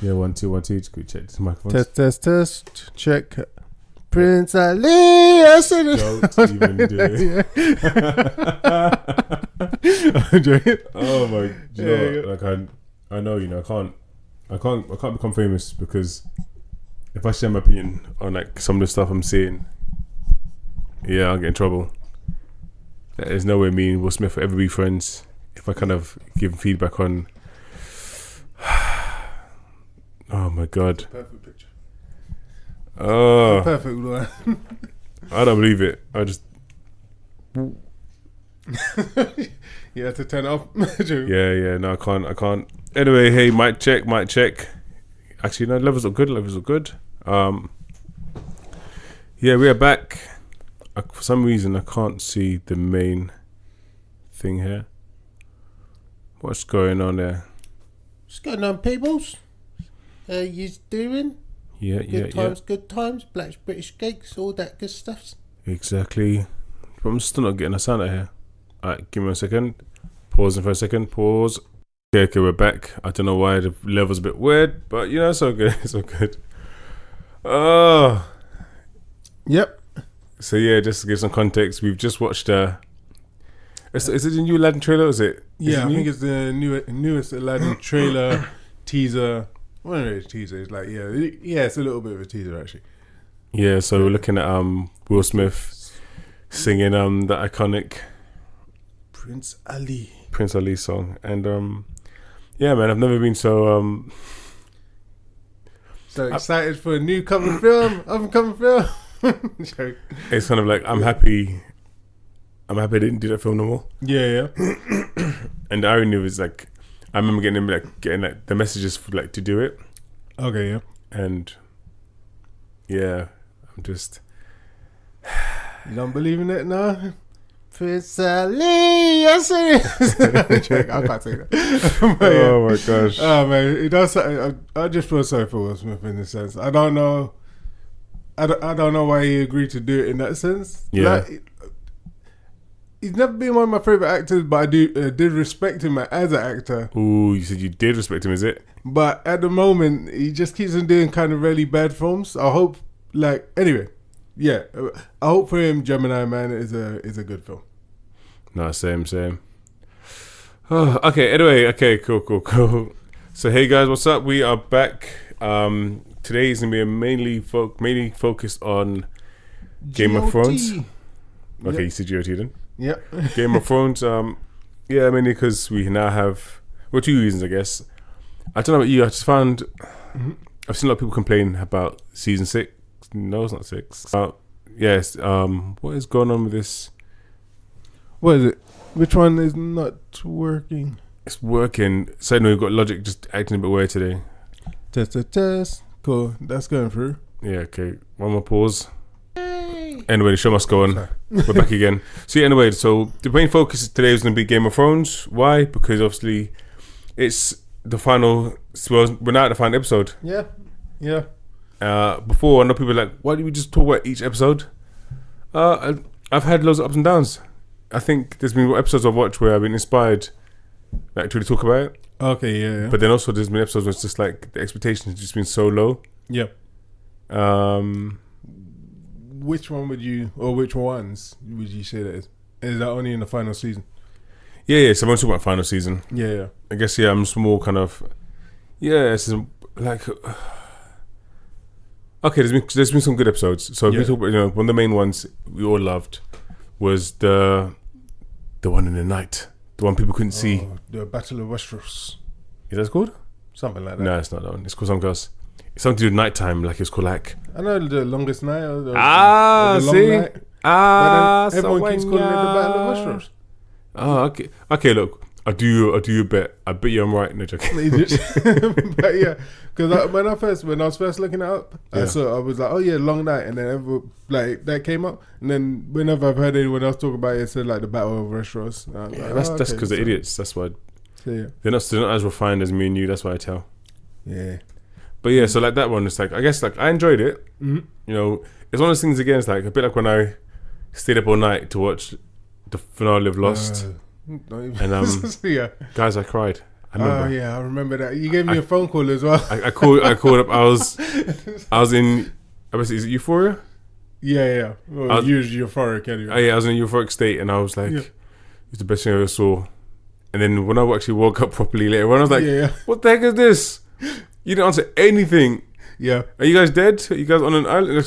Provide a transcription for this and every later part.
Yeah, 1 2 1 2. Just quick check this microphone. Test. Check. Prince Ali. I said it. Don't even do it. Oh my god! Like I know, you know, I can't become famous because if I share my opinion on like some of the stuff I'm seeing, yeah, I'll get in trouble. There's no way me and Will Smith will ever be friends if I kind of give feedback on. Oh my god! Perfect picture. Oh, Perfect one. I don't believe it. I just You had to turn it off. yeah. No, I can't. Anyway, hey, mic check. Actually, no, levels are good. Yeah, we are back. For some reason, I can't see the main thing here. What's going on there? What's going on, peoples? You doing? Yeah. Good times, Black British cakes, all that good stuff. Exactly. But I'm still not getting a sound out here. Alright, give me a second. Pausing for a second. Pause. Okay, we're back. I don't know why the level's a bit weird, but you know, it's all good. It's all good. Oh. Yep. So yeah, just to give some context, we've just watched is it the new Aladdin trailer? Is it? I think it's the newest Aladdin trailer, teaser. Well, no, it's teaser. It's like it's a little bit of a teaser actually. Yeah, so we're looking at Will Smith singing the iconic Prince Ali song, and yeah, man, I've never been so excited for a new up and coming film. It's kind of like I'm happy I didn't do that film no more. Yeah. And the irony was like I remember getting the messages for like to do it. Okay, yeah. And yeah, I'm just you don't believe in it now? Prince Ali, I say it. I can't say that. Oh my gosh. Oh man, it does. I just feel sorry for Will Smith in a sense. I don't know why he agreed to do it in that sense. Yeah. Like, he's never been one of my favorite actors, but I did respect him as an actor. Ooh, you said you did respect him, is it? But at the moment, he just keeps on doing kind of really bad films. I hope, anyway, yeah. I hope for him, Gemini Man is a good film. No, same. Oh, okay. Anyway, okay, cool. So hey guys, what's up? We are back. Today is gonna be mainly focused on Game of Thrones. Okay, yep. You said GOT then. Yeah. Game of Thrones. Yeah, mainly because we now have two reasons, I guess. I don't know about you. I just found I've seen a lot of people complain about season 6. No, it's not 6. Yes. What is going on with this? What is it? Which one is not working? It's working. So no, we've got Logic just acting a bit weird today. Test. Cool. That's going through. Yeah. Okay. One more pause. Anyway, the show must go on. We're back again. So yeah, anyway, so the main focus today is going to be Game of Thrones. Why? Because obviously it's the final. Well, we're now at the final episode. Yeah. Before, I know people are like, why do we just talk about each episode? I've had loads of ups and downs. I think there's been episodes I've watched where I've been inspired, like, to really talk about it. Okay, yeah. But then also there's been episodes where it's just like the expectations have just been so low. Yeah. Which ones would you say that is? Is that only in the final season? Yeah. So I'm talking about final season. Yeah. I guess I'm just more kind of it's like okay. There's been some good episodes. So if we talk about one of the main ones we all loved was the one in the night, the one people couldn't see. The Battle of Westeros. Is that called? Something like that. No, it's not that one. It's called something else. It's something to do with nighttime. Like it's called like. I know the longest night. Or the see. Long night. But then everyone keeps calling it the Battle of Westeros. Oh, okay. Okay, look. I do a bet. I bet you I'm right. No joking. But yeah, because when I was first looking it up, I was like, oh yeah, long night, and then that came up, and then whenever I've heard anyone else talk about it, it said like the Battle of Westeros. That's because they're idiots. That's why. So, yeah. They're not as refined as me and you. That's why I tell. Yeah. But yeah, so like that one, it's like I guess like I enjoyed it. Mm-hmm. You know, it's one of those things again. It's like a bit like when I stayed up all night to watch the finale of Lost. And yeah. guys, I cried. I remember. Oh yeah, I remember that. You gave me a phone call as well. I called up. I was in. Is it Euphoria? Yeah. Well, usually euphoric anyway. Oh, yeah, I was in a euphoric state, and I was like, it's the best thing I ever saw. And then when I actually woke up properly later on, I was like, what the heck is this? You didn't answer anything. Yeah. Are you guys dead? Are you guys on an island?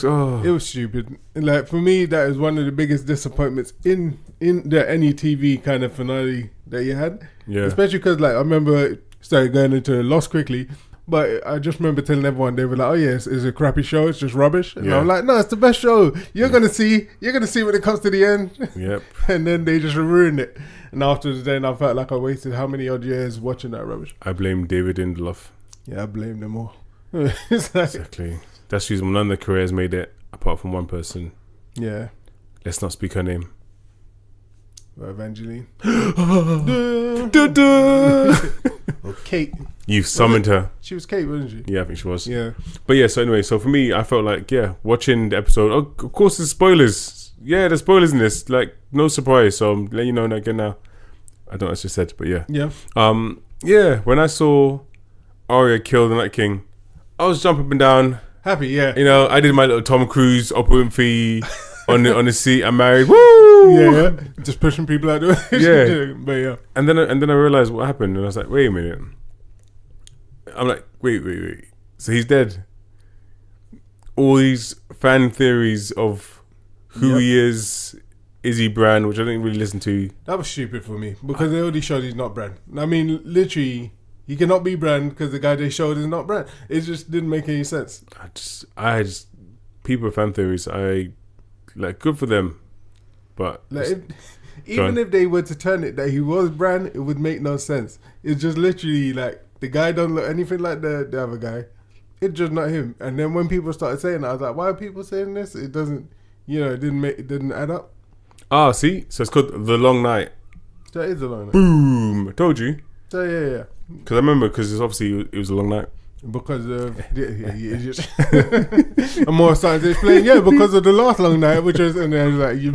It was stupid. Like, for me, that is one of the biggest disappointments in any TV kind of finale that you had. Yeah. Especially because, like, I remember started going into Lost quickly, but I just remember telling everyone, they were like, oh yeah, it's a crappy show, it's just rubbish. And I'm like, no, it's the best show. You're gonna see when it comes to the end. Yep. And then they just ruined it. And after the day, I felt like I wasted how many odd years watching that rubbish. I blame David Lindelof. Yeah, I blame them all. It's like, exactly. That's reason none of the careers made it, apart from one person. Yeah. Let's not speak her name. Evangeline. Or Kate. You summoned her. She was Kate, wasn't she? Yeah, I think she was. Yeah. But yeah, so anyway, so for me, I felt like, watching the episode, of course there's spoilers. Yeah, there's spoilers in this. Like, no surprise. So I'm letting you know again now. I don't know what I just said, but yeah. Yeah. When I saw Arya kill the Night King, I was jumping up and down. Happy, yeah. You know, I did my little Tom Cruise, Oprah Winfrey on the seat. I'm married. Woo! Yeah. Just pushing people out the way. Yeah. But yeah. And then I realized what happened, and I was like, wait a minute. I'm like, wait. So he's dead. All these fan theories of who he is he Bran, which I didn't really listen to. That was stupid for me because they already showed he's not Bran. I mean, literally, he cannot be Bran because the guy they showed is not Bran. It just didn't make any sense. I just people with fan theories. I like good for them, but like even if they were to turn it that he was Bran, it would make no sense. It's just literally like the guy don't look anything like the other guy. It's just not him. And then when people started saying that, I was like, why are people saying this? It doesn't, it didn't add up. Ah, see, so it's called The Long Night. That is a long night. Boom! I told you. So yeah. Because I remember, because it was a long night. Because of I'm more starting to explain. Yeah, because of the last long night, which was, and then like you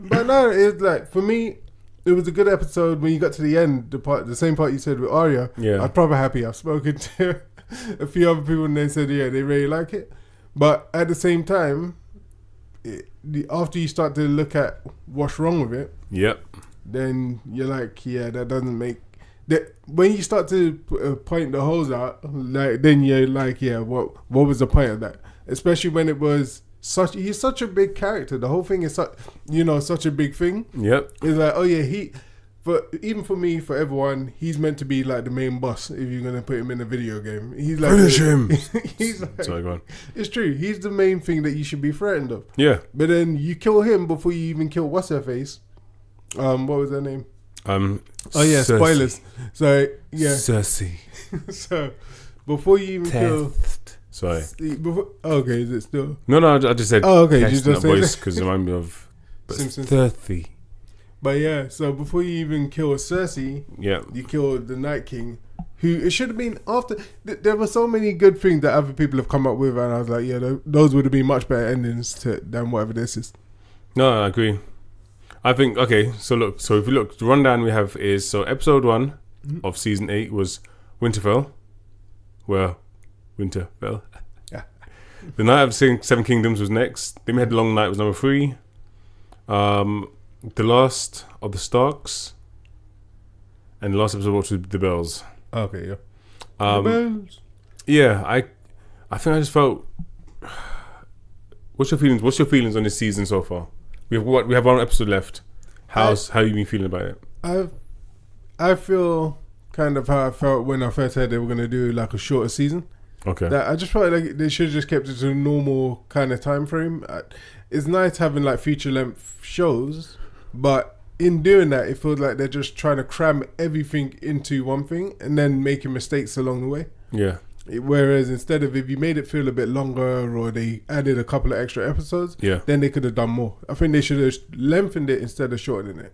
but no, it's like for me, it was a good episode. When you got to the end, the same part you said with Arya, yeah, I'm probably happy. I've spoken to a few other people and they said they really like it, but at the same time, after you start to look at what's wrong with it, yep, then you're like, that doesn't make. When you start to point the holes out, like then you're like, what was the point of that? Especially when it was he's such a big character. The whole thing is such a big thing. Yep. It's like, even for me, for everyone, he's meant to be like the main boss. If you're gonna put him in a video game, he's like finish him. He's like, sorry, go on. It's true. He's the main thing that you should be frightened of. Yeah. But then you kill him before you even kill what's her face. What was her name? Cersei. Spoilers. So Cersei. So before you even kill, sorry. Okay, is it still? No, I just said. Oh, okay. You just that voice because it reminded me of Simpsons. 30. But yeah, so before you even kill Cersei, you kill the Night King, who it should have been after. There were so many good things that other people have come up with, and I was like, those would have been much better endings than whatever this is. No, I agree. I think, okay, so if you look, the rundown we have is, so episode 1 of season 8 was Winterfell, where winter fell. Yeah. The Night of Seven Kingdoms was next. Then we had The Long Night was number 3. The Last of the Starks, and the last episode was The Bells. Okay, yeah. The Bells. Yeah, I think I just felt. What's your feelings? What's your feelings on this season so far? We have one episode left. How you been feeling about it? I feel kind of how I felt when I first heard they were going to do like a shorter season. Okay. That I just felt like they should have just kept it to a normal kind of time frame. It's nice having like feature length shows, but in doing that, it feels like they're just trying to cram everything into one thing and then making mistakes along the way. Yeah. Whereas instead of, if you made it feel a bit longer or they added a couple of extra episodes, then they could have done more. I think they should have lengthened it instead of shortening it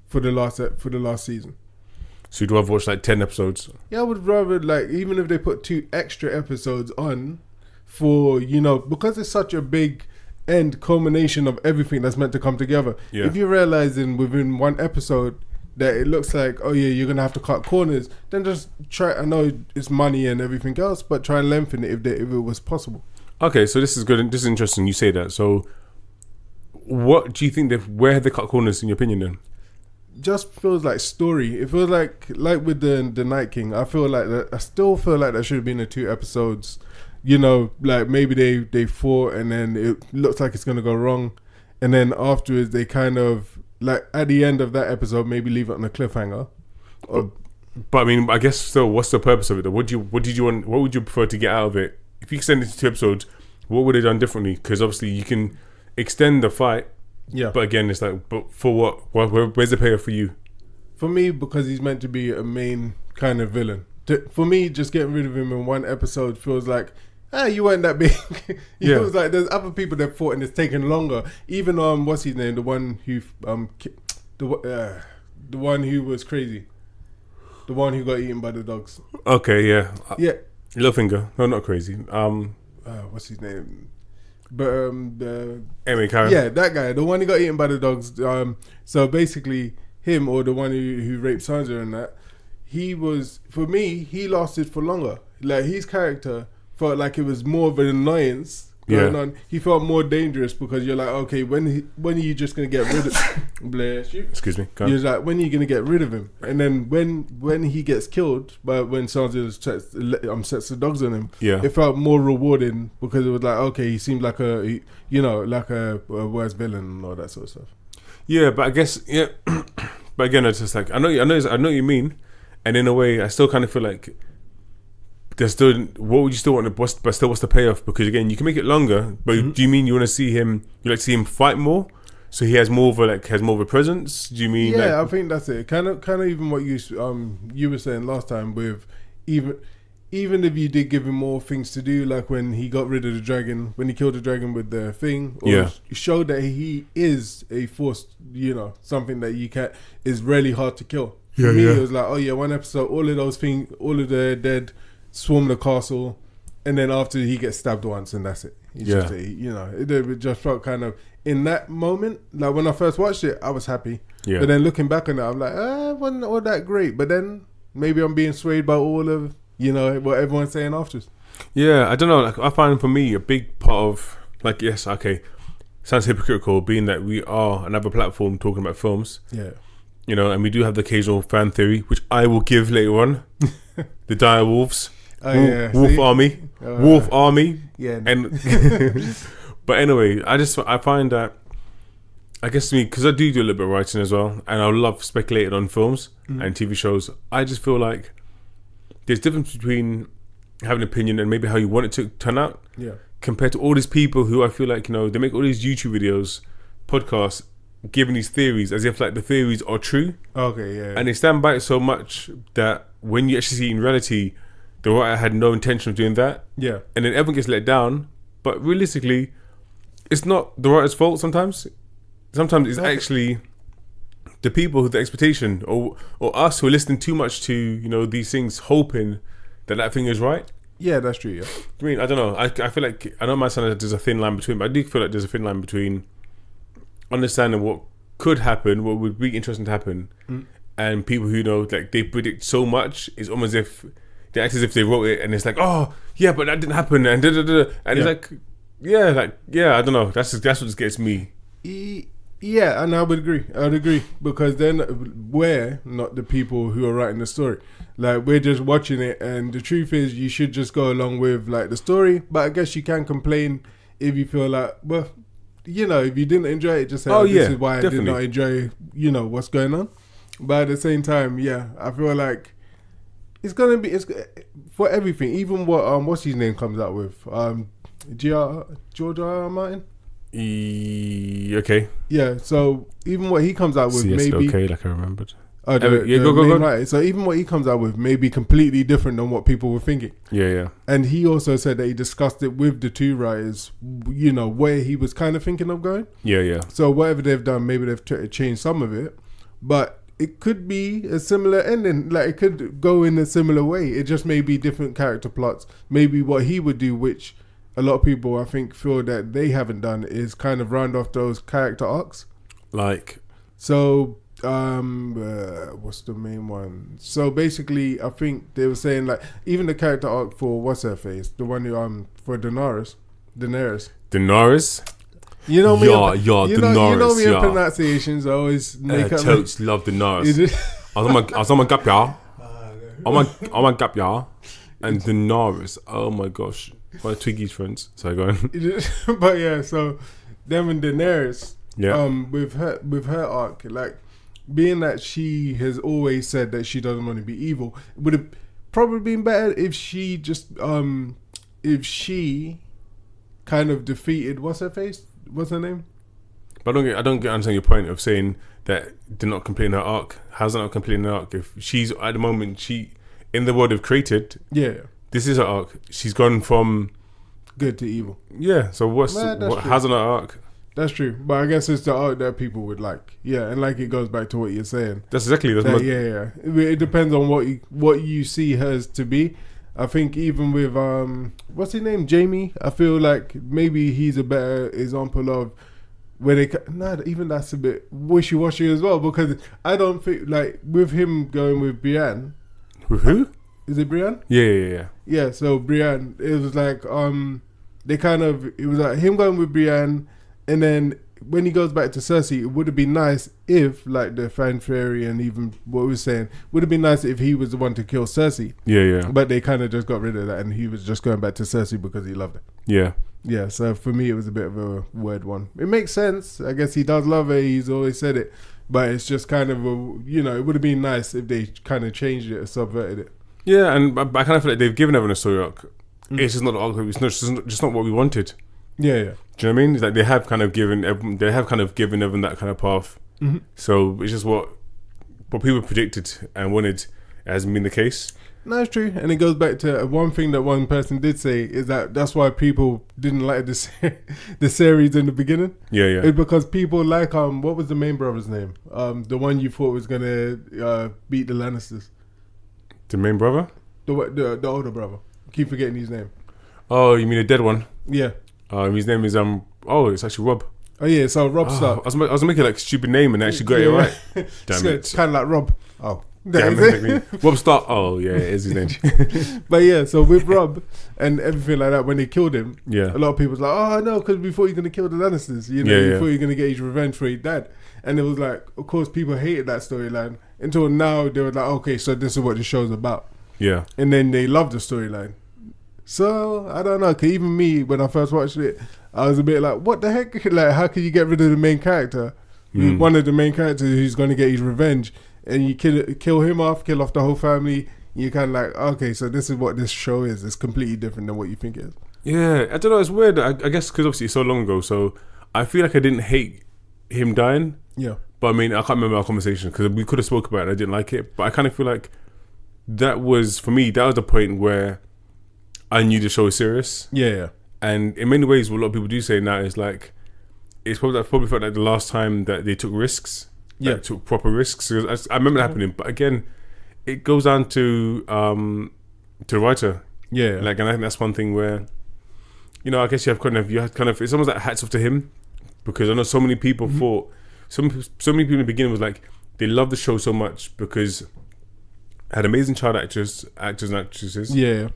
for the last season. So you'd rather watch like 10 episodes? Yeah, I would rather, like, even if they put 2 extra episodes on for, because it's such a big end culmination of everything that's meant to come together. Yeah. If you're realizing within one episode that it looks like, oh yeah, you're gonna have to cut corners, then just try. I know it's money and everything else, but try and lengthen it if it was possible. Okay, so this is good. This is interesting. You say that. So, what do you think? Where have they cut corners in your opinion? Then, just feels like story. It feels like with the Night King. I feel like that. I still feel like there should have been the 2 episodes. You know, like maybe they fought and then it looks like it's gonna go wrong, and then afterwards they kind of like at the end of that episode maybe leave it on a cliffhanger. But I mean, I guess still, what's the purpose of it? Though? What did you want? What would you prefer to get out of it? If you extend it to 2 episodes, what would they done differently? Because obviously you can extend the fight. Yeah. But again, it's like, but for what? Where's the payoff for you? For me, because he's meant to be a main kind of villain. For me, just getting rid of him in 1 episode feels like, you weren't that big. It feels like there's other people that fought and it's taken longer. Even what's his name? The one who the one who was crazy. The one who got eaten by the dogs. Okay, yeah. Yeah. Littlefinger. No, not crazy. What's his name? But Anyway, Karen. Yeah, that guy, the one who got eaten by the dogs. So basically, him or the one who raped Sansa and that, he lasted for longer. Like his character felt like it was more of an annoyance going on. He felt more dangerous because you're like, okay, when are you just gonna get rid of bless you? Excuse me. You're like, when are you gonna get rid of him? And then when he gets killed, but when Sansa sets the dogs on him, it felt more rewarding because it was like, okay, he seemed like a worse villain and all that sort of stuff. Yeah, but I guess but again, it's just like I know what you mean, and in a way, I still kind of feel like. There's still, what would you still want to, what's the payoff? Because again, you can make it longer, but do you mean you want to see him? You like to see him fight more, so he has more of a presence? Do you mean? Yeah, I think that's it. Kind of even what you were saying last time with even if you did give him more things to do, like when he got rid of the dragon, when he killed the dragon with the thing, or showed that he is a force, something that is really hard to kill. For me, it was like, 1 episode, all of those things, all of the dead. Swarm the castle, and then after he gets stabbed once, and that's it. It just felt kind of in that moment. Like when I first watched it, I was happy. Yeah. But then looking back on it, I'm like, it wasn't all that great. But then maybe I'm being swayed by all of what everyone's saying afterwards. Yeah, I don't know. Like I find for me a big part of sounds hypocritical, being that we are another platform talking about films. Yeah. And we do have the occasional fan theory, which I will give later on. The dire wolves. Wolf Army. Wolf Army. Yeah. And but anyway, I find that, I guess to me, because I do a little bit of writing as well, and I love speculating on films and TV shows, I just feel like there's a difference between having an opinion and maybe how you want it to turn out, compared to all these people who I feel like, they make all these YouTube videos, podcasts, giving these theories as if like the theories are true. Okay, yeah. And they stand by it so much that when you actually see in reality, the writer had no intention of doing that. Yeah. And then everyone gets let down. But realistically, it's not the writer's fault sometimes. Sometimes it's actually the people with the expectation or us who are listening too much to, these things, hoping that thing is right. Yeah, that's true, yeah. I mean, I don't know. I feel like, I know my son there's a thin line between, but I do feel like there's a thin line between understanding what could happen, what would be interesting to happen, and people who they predict so much. It's almost as if they act as if they wrote it, and it's like, oh yeah, but that didn't happen, and and it's like, I don't know. That's what just gets me. Yeah, and I would agree because then we're not the people who are writing the story. Like we're just watching it, and the truth is, you should just go along with like the story. But I guess you can complain if you feel like, well, if you didn't enjoy it, just say, this is why definitely. I did not enjoy, what's going on. But at the same time, I feel like it's for everything. Even what's his name comes out with, George R. R. Martin. Okay. Yeah. So even what he comes out with, maybe like I remembered. Oh, go. Right. So even what he comes out with may be completely different than what people were thinking. Yeah. And he also said that he discussed it with the 2 writers, where he was kind of thinking of going. Yeah. So whatever they've done, maybe they've changed some of it, but it could be a similar ending. Like it could go in a similar way. It just may be different character plots. Maybe what he would do, which a lot of people I think feel that they haven't done, is kind of round off those character arcs. Like. So What's the main one? So basically, I think they were saying like even the character arc for what's her face, the one who for Daenerys. You know me, you know me in pronunciations. I always make up. Totes love Daenerys. I was on my gap, y'all. On my gap, y'all. And Daenerys. Oh my gosh, my Twiggy's friends. So go on. But yeah, so them and Daenerys. Yeah. With her arc, like being that she has always said that she doesn't want to be evil, it would have probably been better if she just if she kind of defeated what's her name? But I don't understand your point of saying that they're not completing her arc. How's that not completing her arc? If she's at the moment in the world they've created, this is her arc. She's gone from good to evil. Yeah. So how's it not arc? That's true, but I guess it's the art that people would like. Yeah, and like it goes back to what you're saying. That's exactly It depends on what you see hers to be. I think even with what's his name, Jamie. I feel like maybe he's a better example of where even that's a bit wishy washy as well, because I don't think like with him going with Brienne. With who? Is it Brienne? Yeah. Yeah. So Brienne, it was like it was like him going with Brienne. And then when he goes back to Cersei, it would have been nice if, like the fan theory and even what we were saying, would have been nice if he was the one to kill Cersei. Yeah. But they kind of just got rid of that, and he was just going back to Cersei because he loved her. Yeah. Yeah. So for me, it was a bit of a weird one. It makes sense. I guess he does love her. He's always said it, but it's just kind of it would have been nice if they kind of changed it or subverted it. Yeah, and I kind of feel like they've given everyone a story arc. It's just not the arc. It's just not what we wanted. Yeah. Do you know what I mean? It's like they have kind of given everyone that kind of path. Mm-hmm. So it's just what people predicted and wanted hasn't been the case. No, it's true, and it goes back to one thing that one person did say is that's why people didn't like the series in the beginning. Yeah. It's because people like what was the main brother's name? The one you thought was gonna beat the Lannisters. The main brother? The older brother. Keep forgetting his name. Oh, you mean the dead one? Yeah. His name is it's actually Rob. Oh yeah, so Rob Stark. I was making like a stupid name and actually got it right. Damn it. It's kind of like Rob. Oh. Damn it. Rob Stark. Oh yeah, it is his name. But yeah, so with Rob and everything like that, when they killed him, a lot of people was like, oh no, because before you're gonna kill the Lannisters, before you're gonna get his revenge for his dad. And it was like, of course, people hated that storyline until now. They were like, okay, so this is what the show's about. Yeah. And then they loved the storyline. So I don't know. Cause even me, when I first watched it, I was a bit like, "What the heck? Like, how can you get rid of the main character? One of the main characters who's going to get his revenge, and you kill him off, kill off the whole family. You kind of like, okay, so this is what this show is. It's completely different than what you think it is." Yeah, I don't know. It's weird. I guess because obviously it's so long ago, so I feel like I didn't hate him dying. Yeah. But I mean, I can't remember our conversation because we could have spoke about it. I didn't like it, but I kind of feel like that was the point where I knew the show was serious. Yeah. And in many ways, what a lot of people do say now is like, it's probably felt like the last time that they took risks. Yeah. Took proper risks. I remember it happening, but again, it goes down to the writer. Yeah. Like, and I think that's one thing where, I guess you had kind of, it's almost like hats off to him, because I know so many people thought, so many people in the beginning was like, they loved the show so much because it had amazing child actors and actresses. Yeah.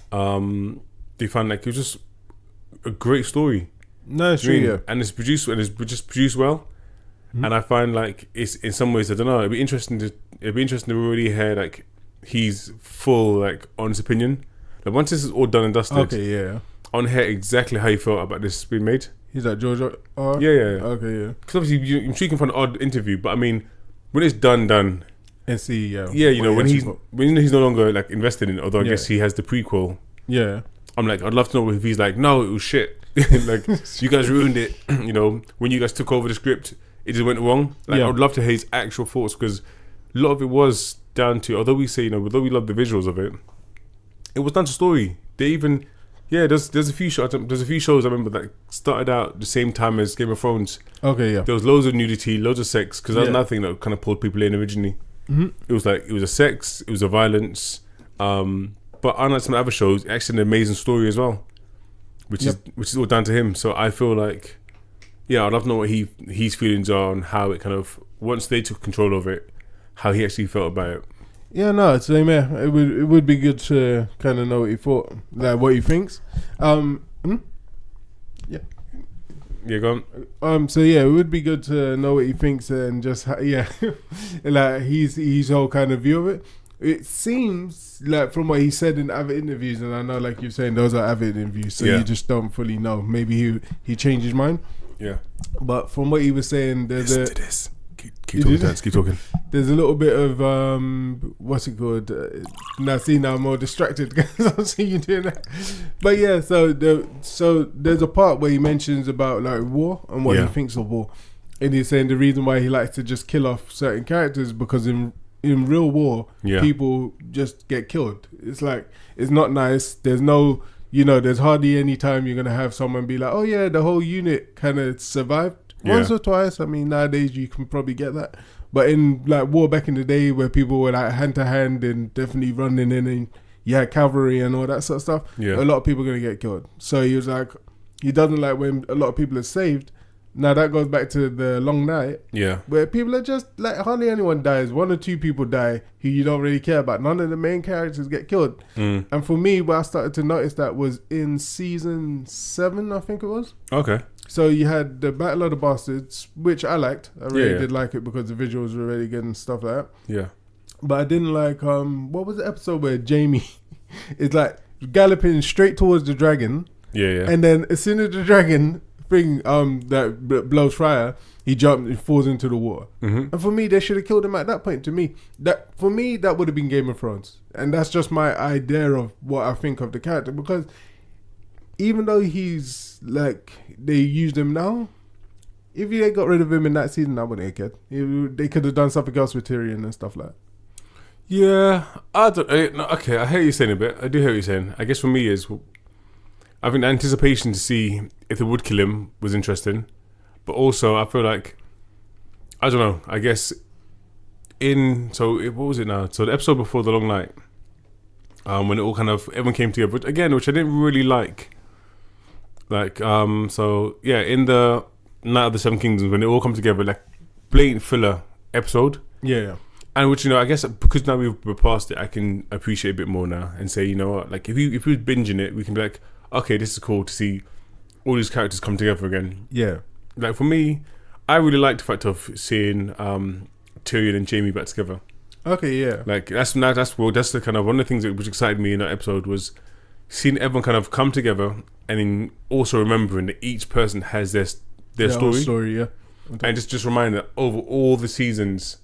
They found like it was just a great story. No, it's true. Yeah. And it's produced well. And I find like it's in some ways, I don't know, it'd be interesting to really hear like his full like honest opinion. Like once this is all done and dusted, okay, yeah, on hear exactly how you felt about this being made. He's like George R. Yeah. Okay, yeah. Because obviously I'm sure you can find an odd interview, but I mean, when it's done. And see, when he's no longer like invested in it, although I guess he has the prequel. Yeah. I'm like, I'd love to know if he's like, no, it was shit. Like, you guys ruined it. When you guys took over the script, it just went wrong. Like, I would love to hear his actual thoughts, because a lot of it was down to, although we say, although we love the visuals of it, it was down to story. They even, there's a few shows I remember that started out the same time as Game of Thrones. Okay, yeah. There was loads of nudity, loads of sex, because that was another thing that kind of pulled people in originally. Mm-hmm. It was a sex, it was a violence, but unlike some other shows, it's actually an amazing story as well, which is all down to him. So I feel like, I'd love to know what his feelings are on how it kind of once they took control of it, how he actually felt about it. Yeah, no, same here. It would be good to kind of know what he thought, like what he thinks. Yeah, go on. So yeah, it would be good to know what he thinks and just like his whole kind of view of it. It seems like from what he said in other interviews, and I know, like you're saying, those are other interviews, so you just don't fully know. Maybe he changed his mind. Yeah. But from what he was saying, there's Keep talking, Dance. Keep talking. There's a little bit of what's it called? Now I'm more distracted because I'm seeing you doing that. But yeah, so there's a part where he mentions about like war and what he thinks of war, and he's saying the reason why he likes to just kill off certain characters because in real war, people just get killed. It's like it's not nice. There's no, there's hardly any time you're gonna have someone be like, oh yeah, the whole unit kind of survived. Once or twice. I mean, nowadays you can probably get that. But in like war back in the day where people were like hand to hand and definitely running in and you had cavalry and all that sort of stuff, a lot of people are going to get killed. So he was like, he doesn't like when a lot of people are saved. Now that goes back to the Long Night. Yeah. Where people are just like, hardly anyone dies. 1 or 2 people die who you don't really care about. None of the main characters get killed. And for me, where I started to notice that was in season 7, I think it was. Okay. So you had the Battle of the Bastards, which I liked. I really did like it because the visuals were really good and stuff like that. Yeah. But I didn't like, what was the episode where Jamie is like galloping straight towards the dragon. Yeah. And then as soon as the dragon thing that blows fire, he jumps and falls into the water. And for me, they should have killed him at that point. To me, that would have been Game of Thrones. And that's just my idea of what I think of the character, because even though he's like, they used him now, if they got rid of him in that season, I wouldn't have cared. They could have done something else with Tyrion and stuff like that. Yeah, I don't. Okay, I hear you saying a bit. I do hear what you're saying. I guess for me is, I think the anticipation to see if they would kill him was interesting, but also I feel like, I don't know. I guess what was it now? So the episode before the Long Night, when it all kind of everyone came together, which I didn't really like. Like, so yeah, in the Night of the Seven Kingdoms, when they all come together, like blatant filler episode. Yeah. And which, I guess because now we're past it, I can appreciate a bit more now and say, you know what, like if you was binging it, we can be like, okay, this is cool to see all these characters come together again. Yeah. Like for me, I really liked the fact of seeing Tyrion and Jaime back together. Okay, yeah. Like that's the kind of one of the things that which excited me in that episode was seeing everyone kind of come together, and then also remembering that each person has their story, yeah. And just reminding that over all the seasons,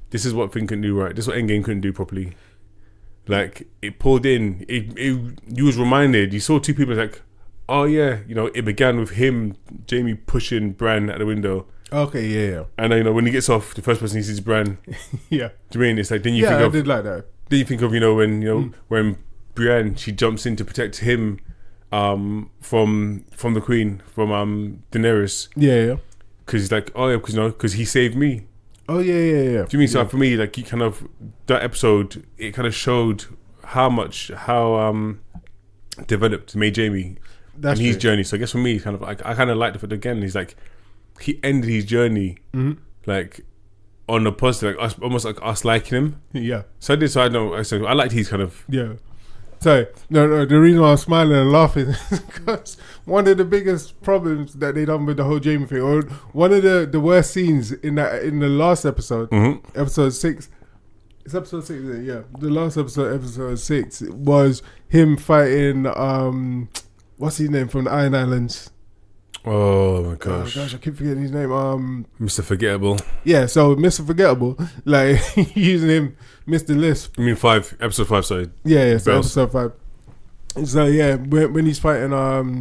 this is what Thing couldn't do right. This is what Endgame couldn't do properly. Like it pulled in. You was reminded. You saw 2 people like, oh yeah, it began with him, Jaime pushing Bran out the window. Okay, yeah. And then when he gets off, the first person he sees is Bran. Yeah. Do you mean it's like then you think of? I did like that. Then you think of when Brienne, she jumps in to protect him from the Queen, from Daenerys. Yeah. Because he's like, oh yeah, because he saved me. Oh yeah. Do you mean so? For me, like, he kind of that episode, it kind of showed how developed made Jaime and his journey. So I guess for me, kind of, I kind of liked it. But again, he's like, he ended his journey like on a positive, like almost like us liking him. Yeah. So I did. So I liked his kind of So no, the reason why I'm smiling and laughing is because one of the biggest problems that they done with the whole Jaime thing, or one of the worst scenes in the last episode, episode 6. It's episode 6, isn't it? Yeah. The last episode 6, was him fighting what's his name from the Iron Islands? Oh my gosh! I keep forgetting his name. Mr. Forgettable. Yeah, so Mr. Forgettable, like using him, Mr. Lisp. I mean episode 5, sorry. Yeah, so episode 5. So yeah, when he's fighting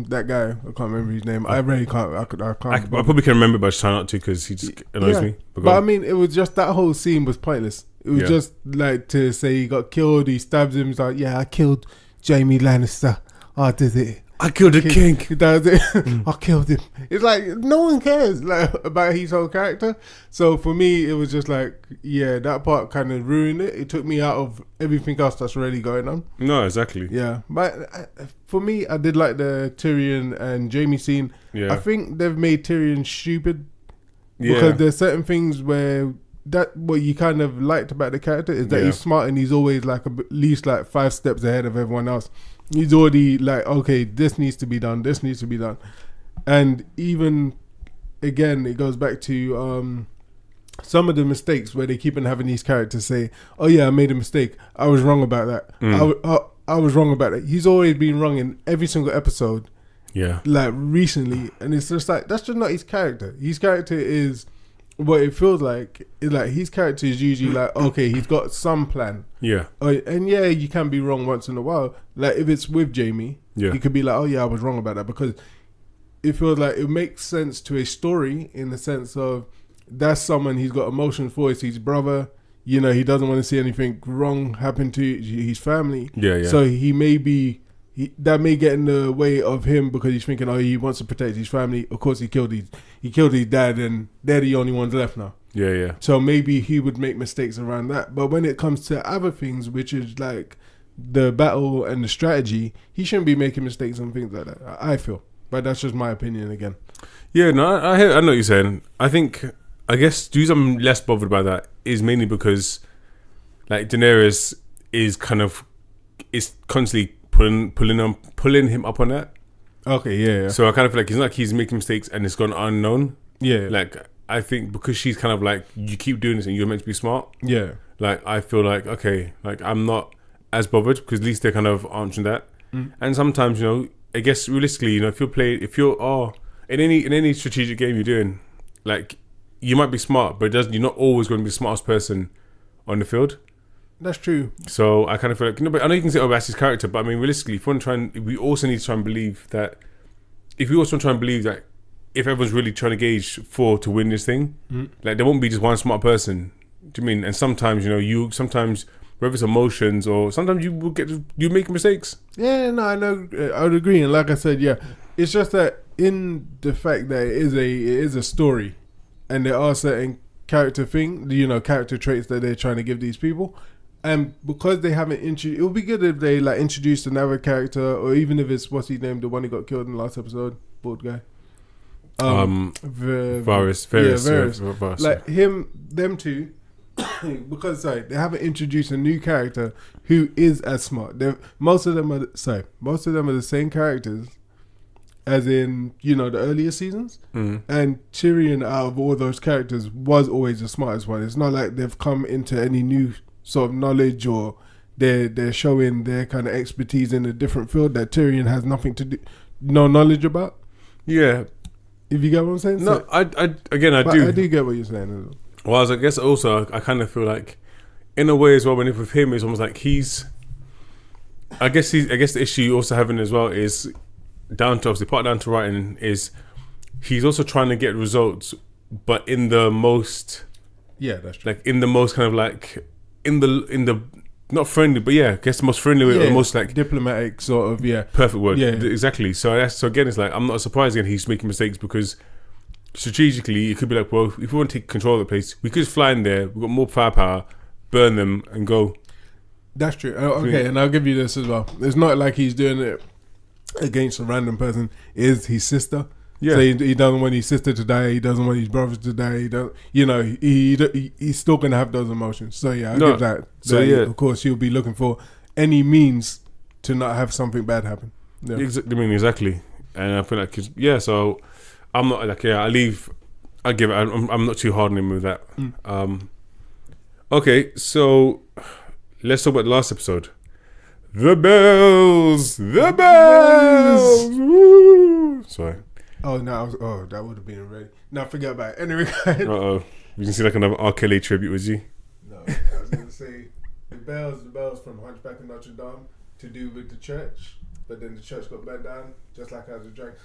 that guy, I can't remember his name. I really can't. I can't. I probably can remember, but I just try not to because he just annoys me. But I mean, it was just that whole scene was pointless. It was just like to say he got killed. He stabs him. He's like, yeah, I killed Jaime Lannister. I did it. I killed a king. He does it. I killed him. It's like no one cares about his whole character. So for me, it was just like, yeah, that part kind of ruined it. It took me out of everything else that's really going on. No, exactly. Yeah, but for me, I did like the Tyrion and Jaime scene. Yeah, I think they've made Tyrion stupid because there's certain things where that what you kind of liked about the character is that he's smart and he's always like at least like 5 steps ahead of everyone else. He's already like, okay, this needs to be done, this needs to be done. And even again, it goes back to some of the mistakes where they keep on having these characters say, oh yeah, I made a mistake, I was wrong about that. I was wrong about it. He's always been wrong in every single episode. Yeah. Like recently. And it's just like, that's just not his character. His character is what it feels like. Is like his character is usually like, okay, he's got some plan. Yeah. And yeah, you can be wrong once in a while. Like if it's with Jamie, he could be like, oh yeah, I was wrong about that, because it feels like it makes sense to a story in the sense of that's someone he's got emotions for. It's his brother. You know, he doesn't want to see anything wrong happen to his family. Yeah. So he may be, that may get in the way of him because he's thinking, oh, he wants to protect his family. Of course, he killed his dad, and they're the only ones left now. Yeah. So maybe he would make mistakes around that. But when it comes to other things, which is like the battle and the strategy, he shouldn't be making mistakes and things like that, I feel. But that's just my opinion again. Yeah, no, I know what you're saying. I guess the reason I'm less bothered by that is mainly because like Daenerys is constantly pulling him up on that. Okay, yeah. So I kind of feel like it's not like he's making mistakes and it's gone unknown. Yeah. Like I think because she's kind of like, you keep doing this and you're meant to be smart. Yeah. Like I feel like, okay, like I'm not as bothered because at least they're kind of answering that. And sometimes, you know, I guess realistically, you know, if you're in any strategic game you're doing, like you might be smart, but you're not always going to be the smartest person on the field. That's true. So I kind of feel like, you know, but I know you can say, oh, that's his character, but I mean, realistically, we also need to try and believe that if everyone's really trying to gauge to win this thing, like there won't be just one smart person. Do you mean? And sometimes, you know, sometimes whether it's emotions or sometimes you make mistakes. Yeah, no, I know. I would agree. And like I said, yeah, it's just that in the fact that it is a story, and there are certain character traits that they're trying to give these people. And because they haven't it would be good if they like introduced another character, or even if it's what's his name, the one who got killed in the last episode, bald guy. Varys. Like them two, because they haven't introduced a new character who is as smart. Most of them are the same characters as in, you know, the earlier seasons. And Tyrion, out of all those characters, was always the smartest one. It's not like they've come into any new sort of knowledge, or they're showing their kind of expertise in a different field that Tyrion has no knowledge about. Yeah, if you get what I'm saying. No, I do get what you're saying. Well, I guess also I kind of feel like, in a way as well, when with him, it's almost like I guess the issue you're also having as well is down to writing, is he's also trying to get results, but in the most, that's true. like in the most kind of like in the not friendly, but I guess the most friendly way, or the most like diplomatic sort of perfect word, yeah, exactly. So again, it's like I'm not surprised again he's making mistakes, because strategically it could be like, well, if we want to take control of the place, we could just fly in there, we've got more firepower, burn them and go. That's true. Okay, and I'll give you this as well. It's not like he's doing it against a random person. It is his sister. Yeah. So he doesn't want his sister to die. He doesn't want his brothers to die. He don't. You know, he's still gonna have those emotions. So I give that. So of course, he'll be looking for any means to not have something bad happen. Yeah. Exactly. And I feel like so I'm not like I give it. I'm not too hard on him with that. Okay, so let's talk about the last episode. The bells. Woo! Sorry. Oh no! That would have been ready. No, forget about it. Anyway, you can see like another R. Kelly tribute, was you? No, I was gonna say the bells from Hunchback of Notre Dame to do with the church, but then the church got burnt down, just like how the dragon.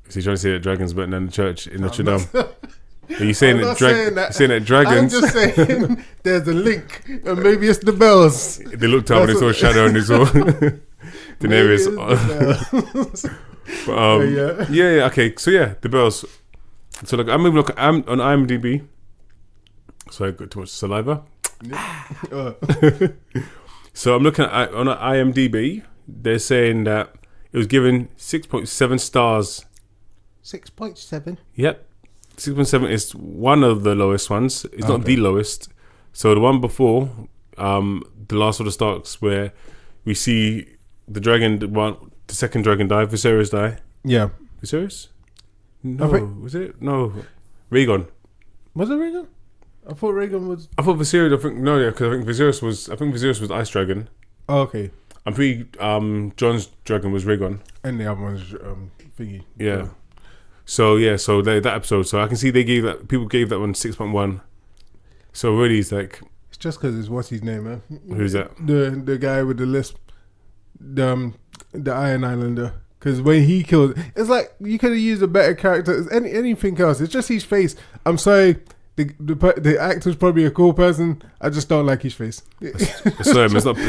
So you're trying to say that dragons burnt down the church in Notre Dame? Are you saying that dragons? I'm just saying there's a link, and maybe it's the bells. They looked up and they saw a shadow and they saw Daenerys. But, okay. So the bells. So look, I'm on IMDb. So I got too much saliva. So I'm looking at on IMDb. They're saying that it was given 6.7 stars. 6.7. Yep. 6.7 is one of the lowest ones. It's not the lowest. So the one before, the Last of the Starks, where we see the second dragon die, Viserys die. Yeah. Viserys? No, was it? No, Rhaegon. Was it Rhaegon? I thought Rhaegon was. I thought Viserys. Because I think Viserys was Ice Dragon. Oh, okay. I'm pretty. Jon's dragon was Rhaegon, and the other one's thingy. Yeah. So that episode. So I can see people gave that one 6.1. So really, it's like. It's just because it's what's his name, man. Who's that? The guy with the lisp, the Iron Islander. Because when he killed, it's like you could have used a better character. Anything else? It's just his face. I'm sorry. The actor's probably a cool person. I just don't like his face. It's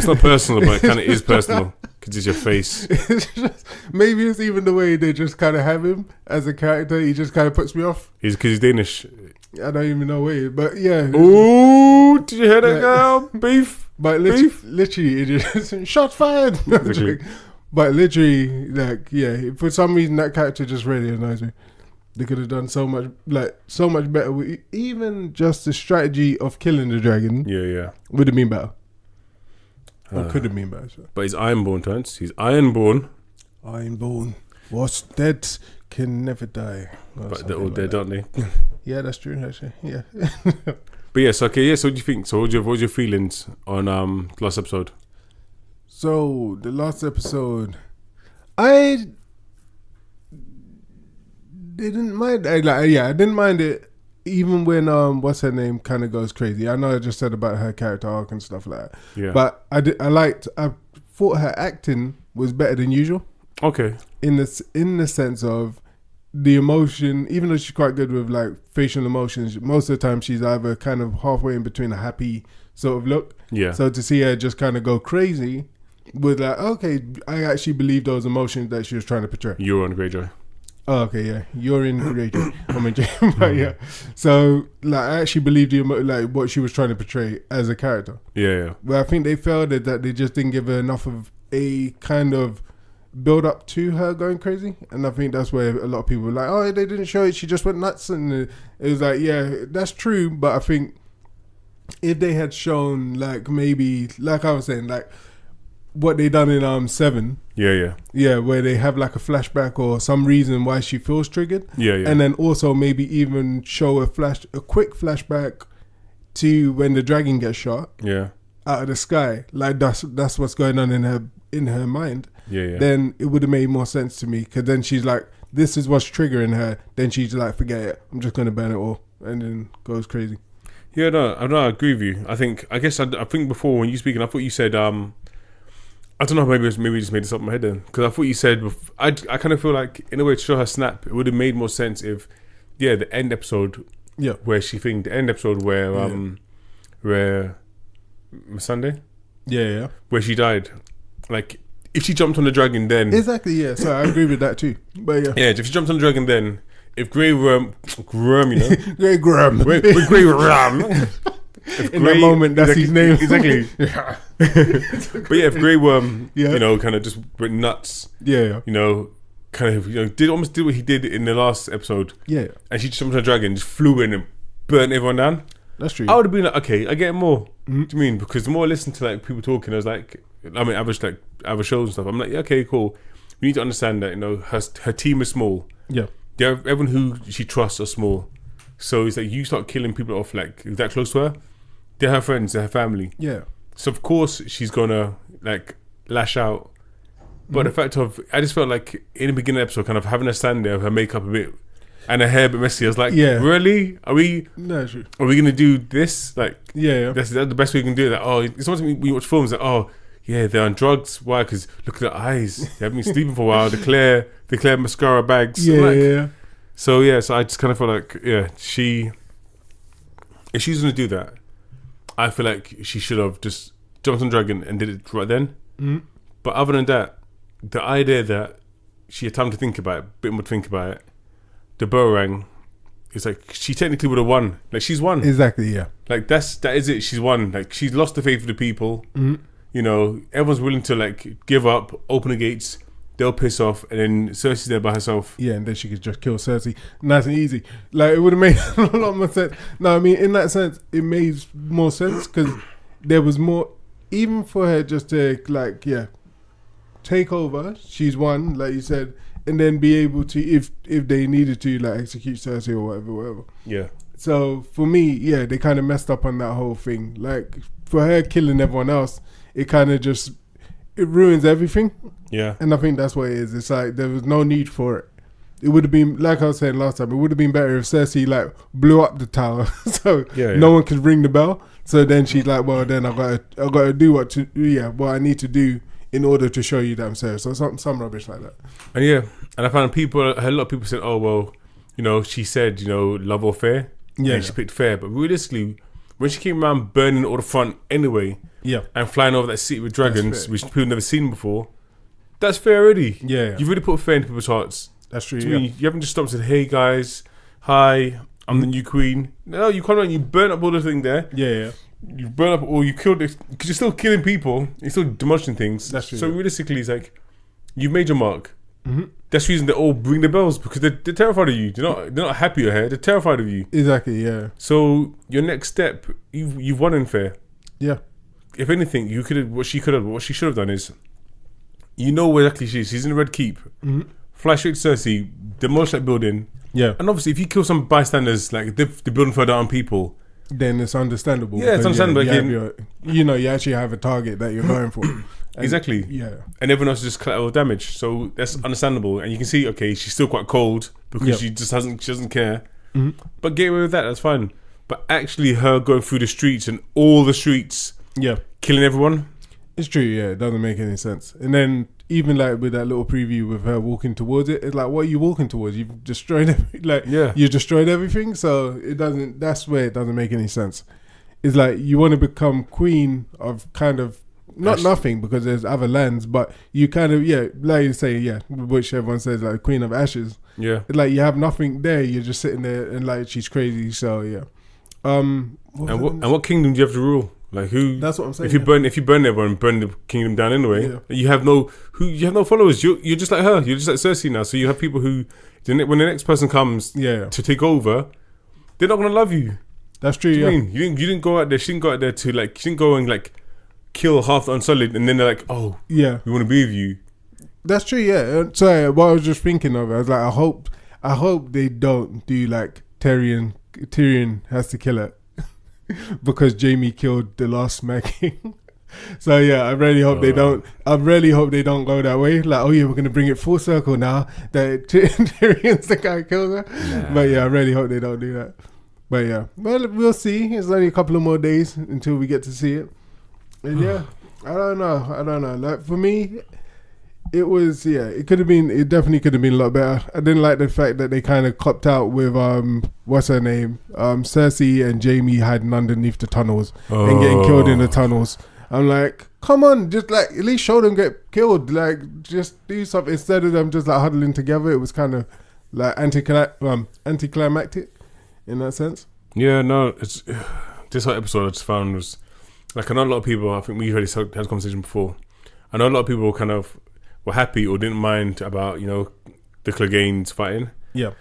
not personal, but it kind of is personal because it's your face. Maybe it's even the way they just kind of have him as a character. He just kind of puts me off. Because he's Danish. I don't even know why, but yeah. Ooh, did you hear that, girl? Beef. But literally, it just shot fired. But literally, like, yeah. For some reason, that character just really annoys me. They could have done so much better. With, even just the strategy of killing the dragon. Yeah. Would have been better. Or could have been better. So. But he's Ironborn, Terence. He's Ironborn. Ironborn. What's dead can never die. But they're all dead, aren't they? Yeah, that's true, actually. Yeah. But yes, okay, yeah, so what do you think? So what was your feelings on last episode? So, the last episode, I didn't mind. I didn't mind it, even when what's her name kind of goes crazy. I know I just said about her character arc and stuff like that. Yeah. But I thought her acting was better than usual. Okay. In the sense of the emotion, even though she's quite good with like facial emotions, most of the time she's either kind of halfway in between a happy sort of look. Yeah. So to see her just kind of go crazy with like, okay, I actually believe those emotions that she was trying to portray. You're on Greyjoy. Oh, okay, yeah. You're in Greyjoy. I'm in Greyjoy. But yeah. So like I actually believed like what she was trying to portray as a character. Yeah. But I think they failed at that. They just didn't give her enough of a kind of build up to her going crazy, and I think that's where a lot of people were like, oh, they didn't show it, she just went nuts, and it was like, yeah, that's true, but I think if they had shown like maybe like I was saying, like what they done in 7, yeah, where they have like a flashback or some reason why she feels triggered, and then also maybe even show a quick flashback to when the dragon gets shot out of the sky, like that's what's going on in her mind. Then it would have made more sense to me, because then she's like, this is what's triggering her, then she's like, forget it, I'm just going to burn it all, and then goes crazy. I agree with you. I think before when you speaking, I thought you said I don't know, maybe you just made this up in my head then, because I thought you said I kind of feel like in a way to show her snap, it would have made more sense if the end episode where she think the end episode where Sunday where she died, like if she jumped on the dragon then... Exactly, yeah. So I agree with that too. But yeah. Yeah, if she jumped on the dragon then, if Grey Worm, you know? Grey Worm. Grey Worm. In that moment, that's his name. Exactly. But yeah, if Grey Worm, you know, kind of just went nuts. Yeah. You know, kind of, you know, did what he did in the last episode. Yeah. And she jumped on the dragon, just flew in and burnt everyone down. That's true. I would have been like, okay, I get more. Mm-hmm. Do you mean? Because the more I listen to like people talking, I was like, average shows and stuff. I'm like, yeah, okay, cool. We need to understand that, you know, her team is small. Yeah. Everyone who she trusts are small. So it's like you start killing people off like that close to her. They're her friends, they're her family. Yeah. So of course she's gonna like lash out. But the fact of, I just felt like in the beginning of the episode, kind of having her stand there, her makeup a bit and her hair a bit messy. I was like, really? Are we gonna do this? Like, that's the best way we can do that. Oh, it's not we watch films that, oh, yeah, they're on drugs. Why? Because look at their eyes. They haven't been sleeping for a while. They clear mascara bags. So I just kind of feel like, if she's gonna do that, I feel like she should have just jumped on dragon and did it right then. Mm-hmm. But other than that, the idea that she had time to think about it, a bit more to think about it, the boomerang, it's like she technically would have won. Like, she's won. Exactly, yeah. Like that is it. She's won. Like, she's lost the faith of the people. Mm-hmm. You know, everyone's willing to like give up, open the gates, they'll piss off, and then Cersei's there by herself. Yeah, and then she could just kill Cersei, nice and easy. Like it would have made a lot more sense. No, I mean in that sense, it made more sense because there was more, even for her just to take over. She's won, like you said, and then be able to, if they needed to, like execute Cersei or whatever. Yeah. So for me, yeah, they kind of messed up on that whole thing. Like for her killing everyone else, it kind of just it ruins everything. Yeah. And I think that's what it is. It's like there was no need for it. It would have been, like I was saying last time, it would have been better if Cersei like blew up the tower so no one could ring the bell. So then she's like, well, then I gotta do what I need to do in order to show you that I'm serious. So some rubbish like that. And and I found a lot of people said, oh well, she said, love or fair. Yeah. And she picked fair, but realistically, when she came around burning all the front anyway, and flying over that city with dragons, which people never seen before, that's fair already. Yeah. You've really put fair into people's hearts. That's true. You haven't just stopped and said, hey guys, hi, I'm the new queen. No, you come around, you burn up all the thing there. Yeah. You burn up, or you killed it, because you're still killing people, you're still demolishing things. That's true. So realistically, it's like, you've made your mark. Mm-hmm. That's the reason they all ring the bells, because they're terrified of you. They're not happy you're here, they're terrified of you. Exactly, yeah. So your next step, you've won in fair. Yeah. If anything, what she should have done is, where exactly she is. She's in the Red Keep. Mm-hmm. Fly straight to Cersei, demolish that building. Yeah. And obviously, if you kill some bystanders, like the building fell down on people, then it's understandable. Yeah, it's understandable. You actually have a target that you're going for. Exactly. Yeah. And everyone else is just collateral damage. So that's understandable. And you can see, okay, she's still quite cold because she doesn't care. Mm-hmm. But get away with that, that's fine. But actually her going through the streets and all the streets, killing everyone. It's true, yeah. It doesn't make any sense. And then even like with that little preview with her walking towards it, it's like, what are you walking towards? You've destroyed you destroyed everything. So it doesn't. That's where it doesn't make any sense. It's like you want to become queen of kind of not nothing, because there's other lands, but you kind of like you say which everyone says like queen of ashes. Yeah, it's like you have nothing there. You're just sitting there and like she's crazy. So yeah. And what kingdom do you have to rule? Like who? That's what I'm saying. If you burn everyone, burn the kingdom down anyway. You have no followers. You're just like her. You're just like Cersei now. So you have people who, when the next person comes to take over, they're not gonna love you. That's true. You didn't go out there. She didn't go out there to like. She didn't go and like kill half the Unsullied, and then they're like, oh we want to be with you. That's true. Yeah. Sorry, what I was just thinking of, I was like, I hope they don't do like Tyrion has to kill her. Because Jaime killed the last Mad King. So yeah, I really hope they don't. I really hope they don't go that way. Like, we're gonna bring it full circle now that Tyrion's the guy who killed her. Nah. But yeah, I really hope they don't do that. But yeah, well, we'll see. It's only a couple of more days until we get to see it. And yeah, I don't know. Like for me, it was it definitely could have been a lot better. I didn't like the fact that they kind of copped out with what's her name, Cersei and Jaime hiding underneath the tunnels and getting killed in the tunnels. I'm like, come on, just like at least show them get killed. Like just do something instead of them just like huddling together. It was kind of like anticlimactic in that sense. Yeah, no, it's this whole episode I just found was like, I know a lot of people. I think we already had a conversation before. I know a lot of people kind of were happy or didn't mind about, the Cleganes fighting. Yeah.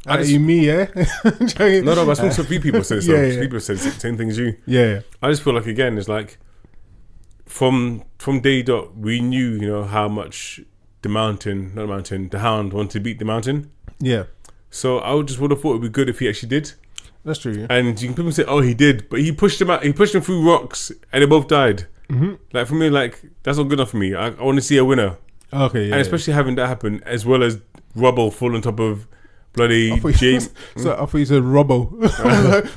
Me, yeah? No, but I spoke to a few people said so. People said the same thing as you. Yeah. I just feel like, again, it's like, from day dot, we knew, how much the Hound wanted to beat the Mountain. Yeah. So I would have thought it would be good if he actually did. That's true, yeah. And people say, oh, he did, but he pushed him out. He pushed him through rocks and they both died. Mm-hmm. Like for me, like that's not good enough for me. I want to see a winner. Okay, yeah. And especially having that happen, as well as rubble fall on top of bloody James. So I thought you said Robbo.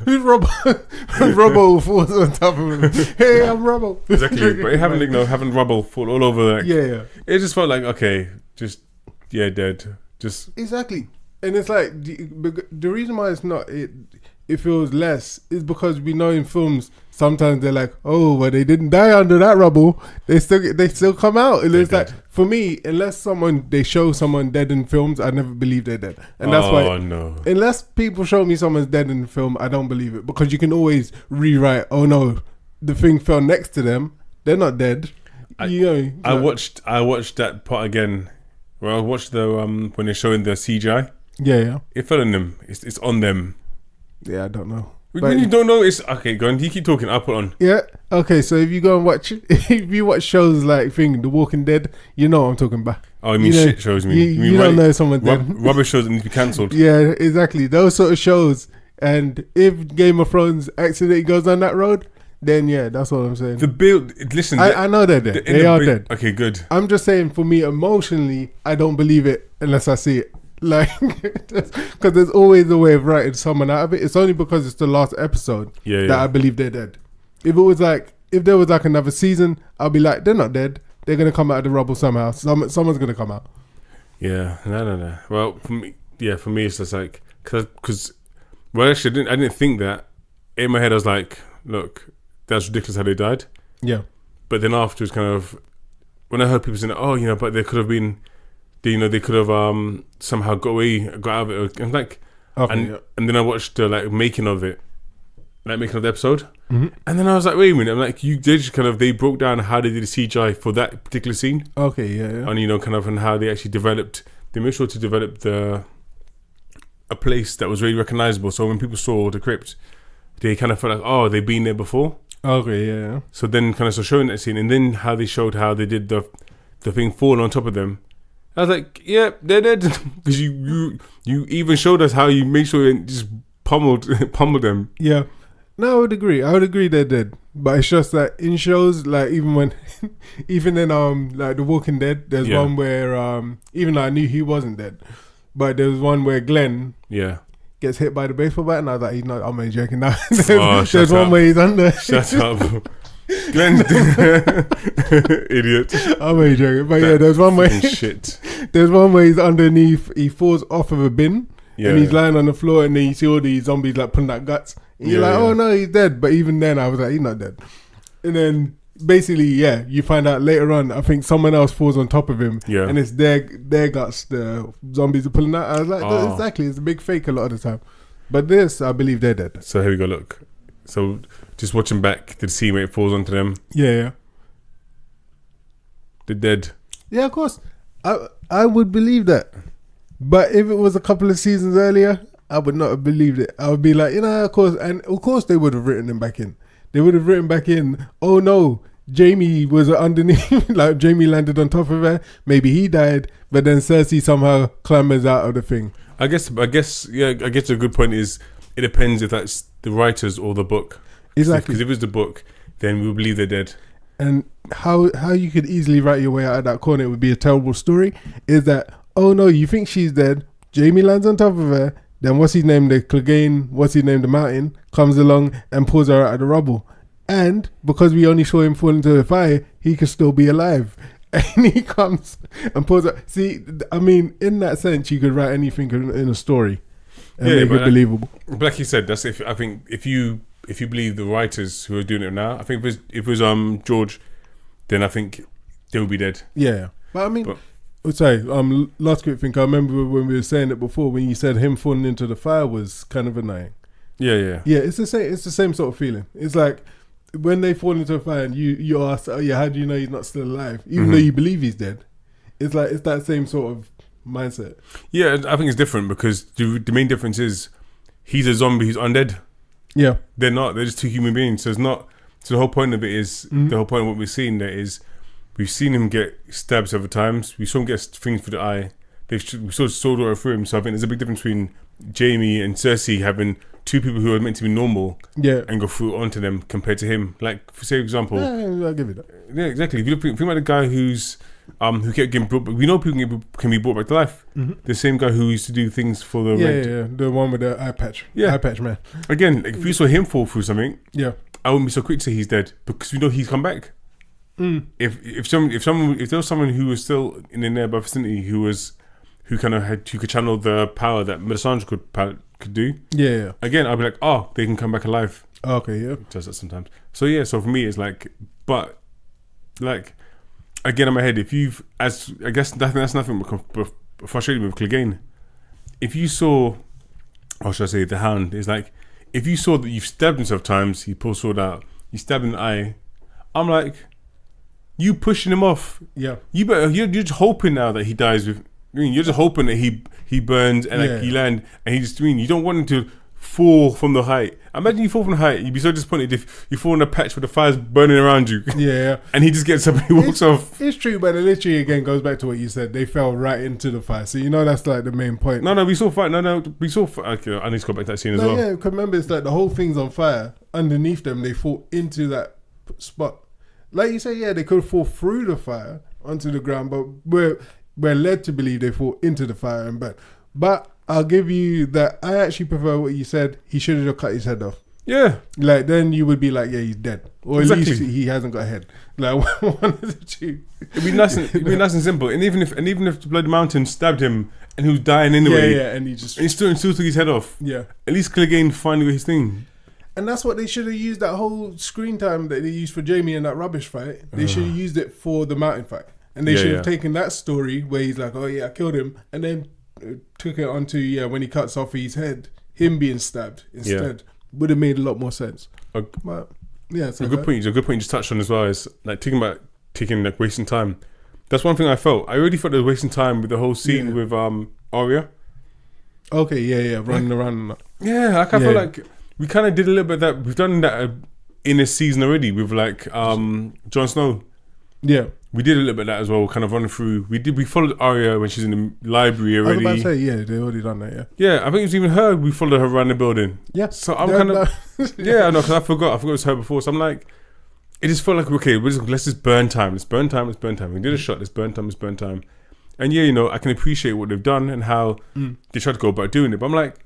Who's Robbo? Robbo falls on top of him. Hey, I'm Robbo. Exactly, but having rubble fall all over. Like, yeah. It just felt like dead. Just exactly. And it's like the reason why it's not it feels less is because we know in films sometimes they're like, oh, well, they didn't die under that rubble. They still come out. And it's like, for me, unless they show someone dead in films, I never believe they're dead. And that's why. Unless people show me someone's dead in the film, I don't believe it, because you can always rewrite. Oh no, the thing fell next to them. They're not dead. I watched that part again. Well, I watched the when they're showing the CGI. Yeah. It fell on them. It's on them. Yeah, I don't know. When you don't know, it's okay. Go on. You keep talking. I'll put on. Yeah. Okay. So if you go and watch, if you watch shows like The Walking Dead, you know what I'm talking about. Oh, you mean shit shows? You don't know someone's dead. Rubbish shows that need to be cancelled. Yeah, exactly. Those sort of shows. And if Game of Thrones accidentally goes down that road, then yeah, that's what I'm saying. The build. Listen, I know they're dead. They are dead. Okay, good. I'm just saying, for me, emotionally, I don't believe it unless I see it. Like, because there's always a way of writing someone out of it. It's only because it's the last episode that I believe they're dead. If there was like another season, I'll be like, they're not dead. They're gonna come out of the rubble somehow. Someone's gonna come out. Yeah, no. Well, for me, it's just like because actually, I didn't think that. In my head, I was like, look, that's ridiculous how they died. Yeah. But then afterwards, kind of, when I heard people saying, oh, but there could have been, they could have somehow got out of it. And like, and then I watched the making of it, making of the episode. Mm-hmm. And then I was like, wait a minute. I'm like, they broke down how they did the CGI for that particular scene. Okay, yeah. And, and how they actually they made sure to develop a place that was really recognizable. So when people saw the crypt, they kind of felt like, oh, they've been there before. Okay, yeah. So then showing that scene, and then how they showed how they did the thing falling on top of them. I was like, yeah, they're dead. Because you even showed us how you make sure you just pummeled them. Yeah. No, I would agree they're dead. But it's just that in shows, like even in like The Walking Dead, there's one where even though I knew he wasn't dead, but there was one where Glenn gets hit by the baseball bat, and I was like, he's not. I'm only joking now. There's one where he's under. Shut up, Glenn. Idiot. I'm only joking, but there's one where there's one where he's underneath. He falls off of a bin, and he's lying on the floor, and then you see all these zombies pulling out guts. And you're like, oh no, he's dead. But even then, I was like, he's not dead. And then basically, you find out later on, I think someone else falls on top of him, and it's their guts the zombies are pulling out. I was like, exactly, it's a big fake a lot of the time. But this, I believe they're dead. So here we go, look. So just watching back to see where it falls onto them. Yeah. They're dead. Yeah, of course. I would believe that. But if it was a couple of seasons earlier, I would not have believed it. I would be like, of course. And of course they would have written them back in. They would have written back in, oh no, Jamie was underneath, like Jamie landed on top of her. Maybe he died, but then Cersei somehow clambers out of the thing. I guess a good point is it depends if that's the writers or the book. Exactly. Because if it's the book, then we'll believe they're dead. And how you could easily write your way out of that corner, it would be a terrible story, is that, oh no, you think she's dead, Jamie lands on top of her, then the mountain, comes along and pulls her out of the rubble. And because we only saw him fall into the fire, he could still be alive. And he comes and pulls her. See, I mean, in that sense, you could write anything in a story and make it believable. Like you said, that's I think if you believe the writers who are doing it now, I think if it was George, then I think they would be dead. Yeah. But I mean... last quick thing. I remember when we were saying it before, when you said him falling into the fire was kind of annoying. Yeah. Yeah, it's the same sort of feeling. It's like when they fall into a fire and you ask, how do you know he's not still alive? Even though you believe he's dead. It's like, it's that same sort of mindset. Yeah, I think it's different because the main difference is he's a zombie who's undead. Yeah. They're not. They're just two human beings. So it's not. So the whole point of it is, the whole point of what we're seeing there is, we've seen him get stabbed several times. We saw him get things through the eye. We saw sword water through him. So I think there's a big difference between Jamie and Cersei having two people who are meant to be normal and go through onto them compared to him. Like, for say, example... Yeah, I'll give you that. Yeah, exactly. If you think about the guy who's... who kept getting brought... We know people can be brought back to life. Mm-hmm. The same guy who used to do things for the... Yeah. The one with the eye patch. Yeah. Eye patch man. Again, like, if you saw him fall through something... Yeah. I wouldn't be so quick to say he's dead because we know he's come back. If there was someone who was still in the nearby vicinity who could channel the power that Melisandre could do. Yeah. Again, I'd be like, oh, they can come back alive. Okay, yeah. It does that sometimes. So yeah, so for me it's like, but like again in my head, I guess that's nothing but frustrating with Clegane. If you saw, or should I say, the Hound is like, if you saw that you've stabbed him several times, he pulls sword out, you stab him in the eye. I'm like, you pushing him off. Yeah. You're just hoping now that he dies with. I mean, you're just hoping that he burns and like he land and he just. I mean, you don't want him to fall from the height. Imagine you fall from the height. You'd be so disappointed if you fall in a patch where the fire's burning around you. Yeah. And he just gets up and he walks off. It's true, but it literally again goes back to what you said. They fell right into the fire. So that's like the main point. No, we saw fire. We saw fire. Okay, I need to go back to that scene as well. Yeah, because remember, it's like the whole thing's on fire. Underneath them, they fall into that spot. Like you say, they could fall through the fire onto the ground, but we're led to believe they fall into the fire and burn. But I'll give you that. I actually prefer what you said. He should have cut his head off. Yeah. Like, then you would be like, he's dead. Or exactly. At least he hasn't got a head. Like, one of the two. It'd be nice and simple. And even if the Blood Mountain stabbed him and he was dying anyway. Yeah, and he still took his head off. Yeah. At least Clegane finally got his thing. And that's what they should have used, that whole screen time that they used for Jaime in that rubbish fight. They should have used it for the mountain fight. And they should have taken that story where he's like, oh yeah, I killed him. And then took it onto, when he cuts off his head, him being stabbed instead. Would have made a lot more sense. But yeah, a good point. A good point you just touched on as well is like taking wasting time. That's one thing I felt. I already thought they were wasting time with the whole scene with Arya. Okay, running around. Yeah, I feel like we kind of did a little bit of that. We've done that in this season already with like Jon Snow. Yeah. We did a little bit of that as well, kind of running through. We followed Arya when she's in the library already. I was about to say, they already done that, Yeah, I think it was even her, we followed her around the building. Yeah. So I'm kind of... I know, because I forgot it was her before. So I'm like, it just felt like, okay, let's just burn time. Let's burn time. We did a shot, let's burn time. And I can appreciate what they've done and how they tried to go about doing it. But I'm like,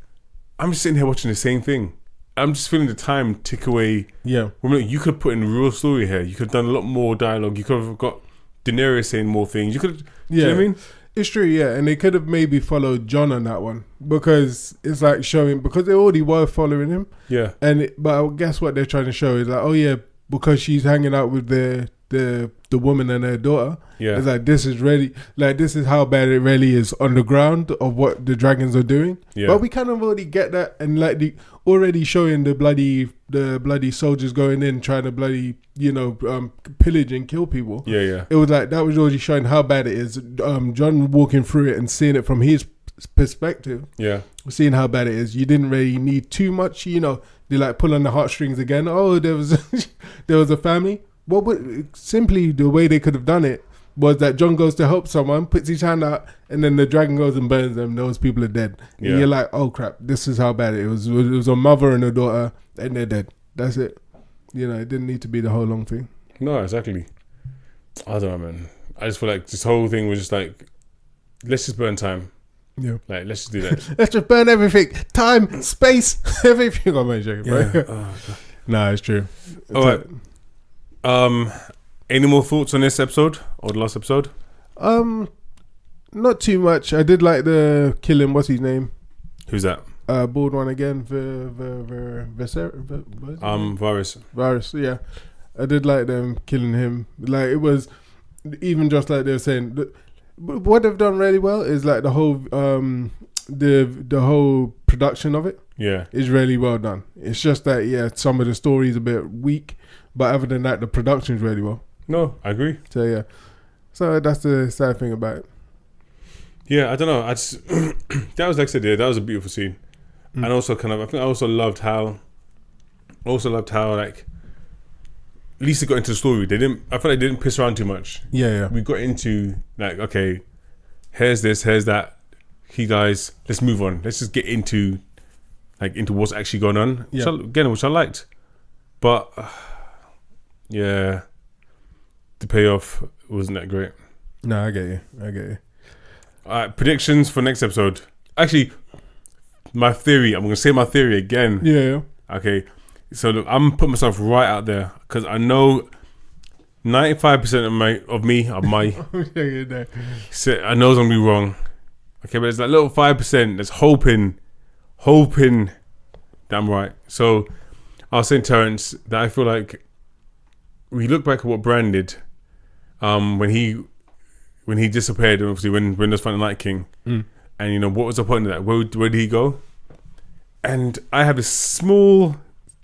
I'm just sitting here watching the same thing. I'm just feeling the time tick away. Yeah. You could have put in a real story here. You could have done a lot more dialogue. You could have got Daenerys saying more things. You could, you know what I mean? It's true, and they could have maybe followed Jon on that one because it's like showing because they already were following him. Yeah, but I guess what they're trying to show is like, because she's hanging out with the woman and her daughter. Yeah, it's like this is how bad it really is on the ground of what the dragons are doing. Yeah, but we kind of already get that, and like already showing the bloody soldiers going in trying to bloody pillage and kill people. Yeah. It was like that was already showing how bad it is. Jon walking through it and seeing it from his perspective. Yeah, seeing how bad it is. You didn't really need too much. They like pull on the heartstrings again. Oh, there was a family. Simply the way they could have done it was that Jon goes to help someone, puts his hand out, and then the dragon goes and burns them. Those people are dead. Yeah. And you're like, oh crap, this is how bad it was. It was a mother and a daughter, and they're dead. That's it. It didn't need to be the whole long thing. No, exactly. I don't know, man. I just feel like this whole thing was just like, let's just burn time. Yeah. Like, let's just do that. Let's just burn everything. Time, space, everything. I'm only joking, bro. No, it's true. All right. Any more thoughts on this episode or the last episode? Not too much. I did like the killing. What's his name? Who's that? Bald one again. Varys. Yeah, I did like them killing him. Like it was even just like they were saying. What they've done really well is like the whole the whole production of it. Yeah, is really well done. It's just that some of the stories a bit weak. But other than that, the production's really well. No, I agree. So that's the sad thing about it. Yeah, I don't know. That was like I said, that was a beautiful scene, and also I think I also loved how like Lisa got into the story. I feel like they didn't piss around too much. Yeah. We got into like, okay, here's this, here's that. Guys, let's move on. Let's just get into what's actually going on. Yeah. Which I liked, but. Yeah, the payoff wasn't that great. No, I get you. All right, predictions for next episode. Actually, my theory. I'm going to say my theory again. Yeah. Okay, so look, I'm putting myself right out there because I know 95% of me. I know it's going to be wrong. Okay, but there's that little 5% that's hoping that I'm right. So I was saying, Terrence, that I feel like we look back at what Bran did when he disappeared, obviously when they was fighting Night King, and what was the point of that? Where did he go? And I have this small,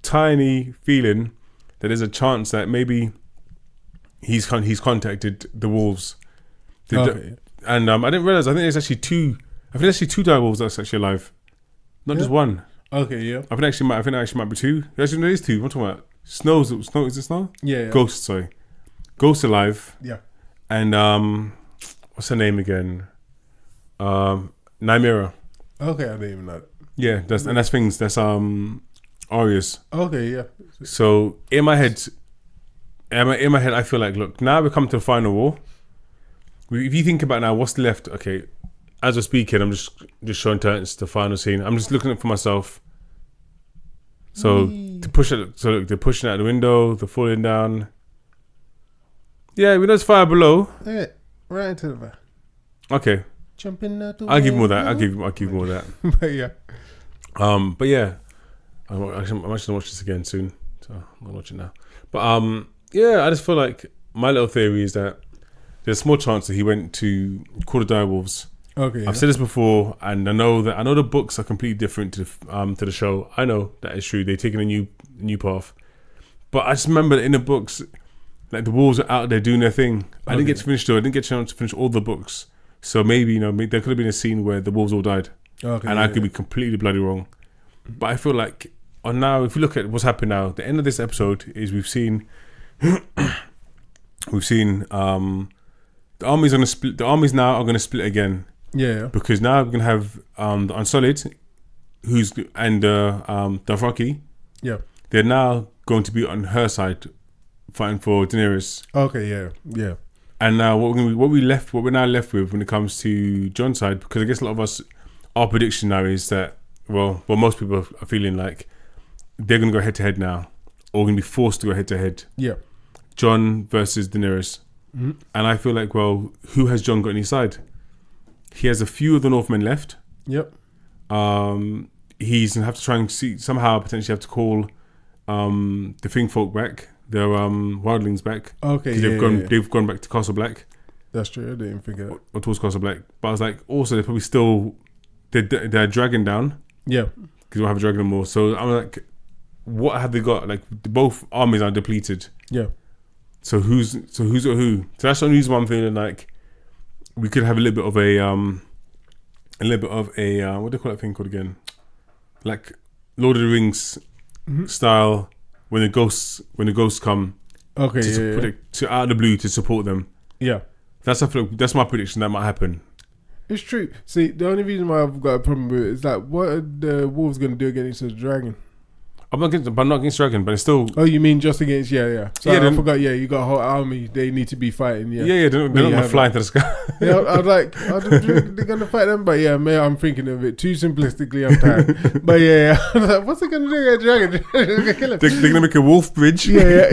tiny feeling that there's a chance that maybe he's contacted the wolves. Okay. And I didn't realize. I think there's actually two. I think there's actually two dire wolves that's actually alive, not just one. Okay, yeah. I think actually might be two. Actually, no, there's two. What am I talking about? Snow. Is it Snow? Yeah. Ghost. Sorry, Ghost alive. Yeah. And what's her name again? Nymeria. Okay, I didn't even know that. Yeah, that's things. That's Arius. Okay, yeah. So in my head, I feel like, look, now we come to the final war. If you think about now, what's left? Okay, as we're speaking, I'm just showing Terrence the final scene. I'm just looking at it for myself. So to push it, so look, they're pushing out the window, they're falling down. Yeah, we know there's fire below. Yeah, right into the fire. Okay, Jumping out the I'll give him all that. window. I'll give him all that. But yeah. But yeah, I'm actually gonna watch this again soon. So I'm gonna watch it now. But yeah, I just feel like my little theory is that there's a small chance that he went to Call the Direwolves. Okay. Yeah. I've said this before, and I know the books are completely different to the show. I know that is true. They're taking a new path, but I just remember that in the books, like the wolves are out there doing their thing. I didn't get to finish though. I didn't get a chance to finish all the books. So maybe there could have been a scene where the wolves all died, and I could be completely bloody wrong. But I feel like now, if you look at what's happened now, the end of this episode is we've seen the armies gonna split. The armies now are gonna split again. Yeah. Because now we're gonna have the Unsullied, and the Dothraki. Yeah. They're now going to be on her side, fighting for Daenerys. Okay. Yeah. Yeah. And now what we're now left with when it comes to Jon's side, because I guess a lot of us, our prediction now is that most people are feeling like they're gonna go head to head now, or gonna be forced to go head to head. Yeah. Jon versus Daenerys. Mm-hmm. And I feel like, who has Jon got on his side? He has a few of the Northmen left. Yep. He's gonna have to try and potentially have to call the Thingfolk back, the wildlings back. Okay. They've gone back to Castle Black. That's true. I didn't think of that. Or towards Castle Black. But I was like, also they're probably still they're dragon down. Yeah. Because we don't have a dragon anymore. So I'm like, what have they got? Like both armies are depleted. Yeah. So who's got who? So that's the only reason why I'm feeling like we could have a little bit of a what do they call that thing called again? Like Lord of the Rings style when the ghosts come. Okay. To out of the blue to support them. Yeah. That's my prediction that might happen. It's true. See, the only reason why I've got a problem with it is like, what are the wolves going to do against the dragon? I'm not against dragon, but it's still. Oh, you mean just against? Yeah. So Yeah, I forgot. Yeah, you got a whole army. They need to be fighting. Yeah. They're not gonna fly into the sky. Yeah, I was like, they're gonna fight them, but yeah, man, I'm thinking of it too simplistically. I'm tired, but yeah, I was like, what's it gonna do against dragon? They're gonna kill him. They're gonna make a wolf bridge. Yeah.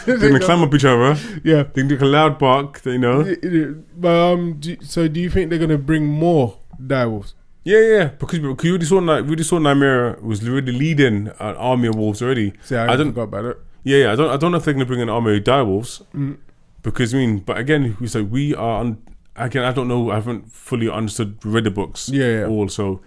They're gonna climb up each other. Yeah. They can do a loud bark. But do you think they're gonna bring more direwolves? Yeah, because we already saw Nymeria was already leading an army of wolves already. See, I don't forgot about it. Yeah, I don't know if they're going to bring an army of direwolves. Because but again, we are again. I don't know. I haven't fully read the books. Yeah. All so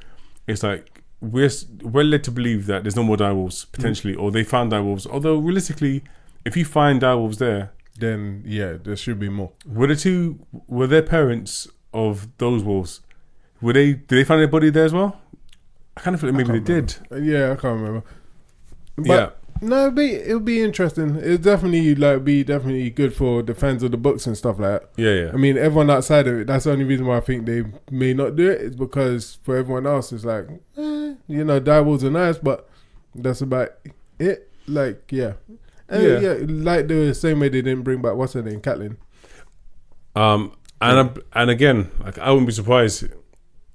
it's like we're led to believe that there's no more direwolves potentially, or they found direwolves. Although realistically, if you find direwolves there, then yeah, there should be more. Were their parents of those wolves? Did they find their body there as well? I kind of feel like maybe they did. Yeah, I can't remember. But no, it'll be interesting. It'll definitely be good for the fans of the books and stuff like that. Yeah. I mean, everyone outside of it, that's the only reason why I think they may not do it, is because for everyone else, it's like, direwolves are nice, but that's about it. Like, yeah. Like the same way they didn't bring back, what's her name, Catelyn. And again, like, I wouldn't be surprised.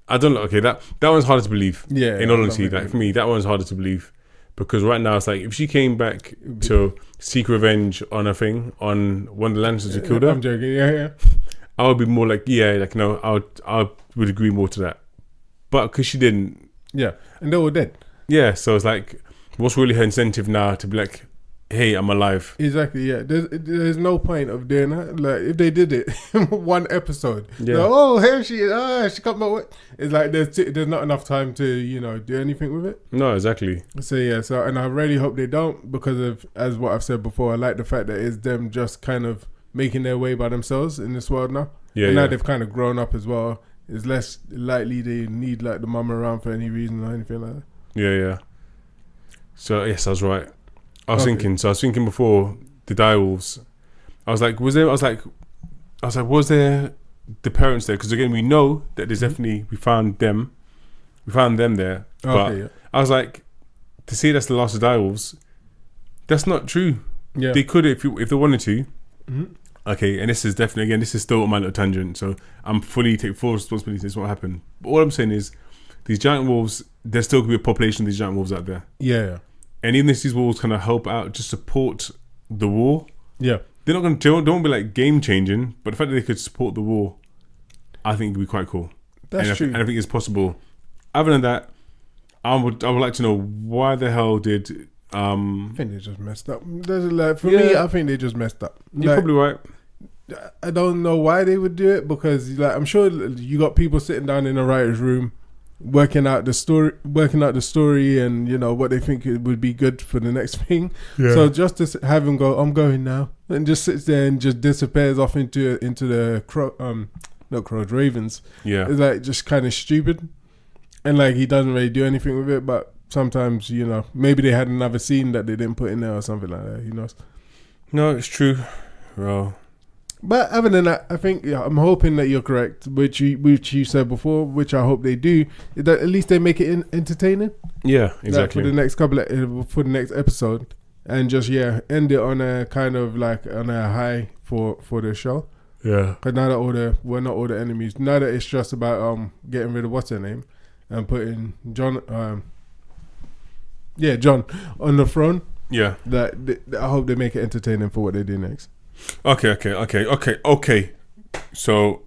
I don't know. Okay, that one's harder to believe. Yeah. In all honesty, like for me, that one's harder to believe because right now it's like if she came back to seek revenge on a thing on one of the Lannisters who killed her. I'm joking. Yeah. I would be more like, I would agree more to that. But because she didn't. Yeah, and they were dead. Yeah, so it's like, what's really her incentive now to be like, hey, I'm alive? Exactly, yeah. There's no point of doing that. Like, if they did it in one episode, yeah. Like, oh, here she is. She got my way. It's like there's not enough time to do anything with it. No, exactly. So yeah, and I really hope they don't, because of, as what I've said before, I like the fact that it's them just kind of making their way by themselves in this world now. Yeah, and now yeah. they've kind of grown up as well. It's less likely they need like the mum around for any reason or anything like that. Yeah. So yes, I was right. I was thinking before the direwolves. I was like, was there the parents there? Because again, we know that there's definitely we found them there. But I was like, to say that's the last of direwolves, that's not true. Yeah, They could if they wanted to. Mm-hmm. Okay, and this is definitely, again, this is still on my little tangent, so I'm take full responsibility for this what happened. But all I'm saying is, these giant wolves, there still could be a population of these giant wolves out there. Yeah. And even if these wolves kind of help out, just support the war, Yeah. they're not going to, don't be like game changing, but the fact that they could support the war, I think would be quite cool. That's true. And I think it's possible. Other than that, I would like to know why the hell did... I think they just messed up. For me, I think they just messed up. You're probably right. I don't know why they would do it, because like I'm sure you got people sitting down in a writer's room working out the story and you know what they think it would be good for the next thing. Yeah. So just to have him go, I'm going now, and just sits there and just disappears off into the Ravens. Yeah. It's like just kind of stupid, and like he doesn't really do anything with it. But sometimes, you know, maybe they had another scene that they didn't put in there or something like that. Who knows? No, it's true. Well, but other than that, I think I'm hoping that you're correct, which you said before, which I hope they do. Is that at least they make it entertaining. Yeah, exactly. Like for the next episode, and just end it on a kind of like on a high for the show. Yeah. Because now that we're not all the enemies. Now that it's just about getting rid of what's her name and putting John on the throne. Yeah. I hope they make it entertaining for what they do next. Okay. So,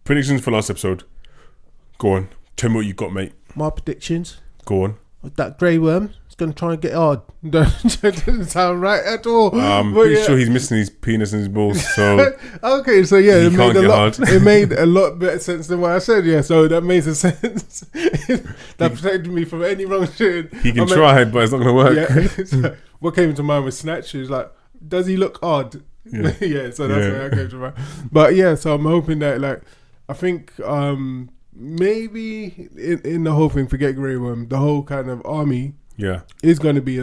predictions for last episode. Go on. Tell me what you got, mate. My predictions. Go on. That grey worm is going to try and get hard. Doesn't sound right at all. I'm pretty sure he's missing his penis and his balls. So okay, so yeah, it made a lot better sense than what I said. Yeah, so that makes a sense. That protected me from any wrong shit. He can try, but it's not going to work. Yeah. So what came to mind was Snatch. Is like, does he look odd? Yeah. So that's what came to mind. But yeah, so I'm hoping that I think maybe in the whole thing, forget Grey Worm, the whole kind of army is going to be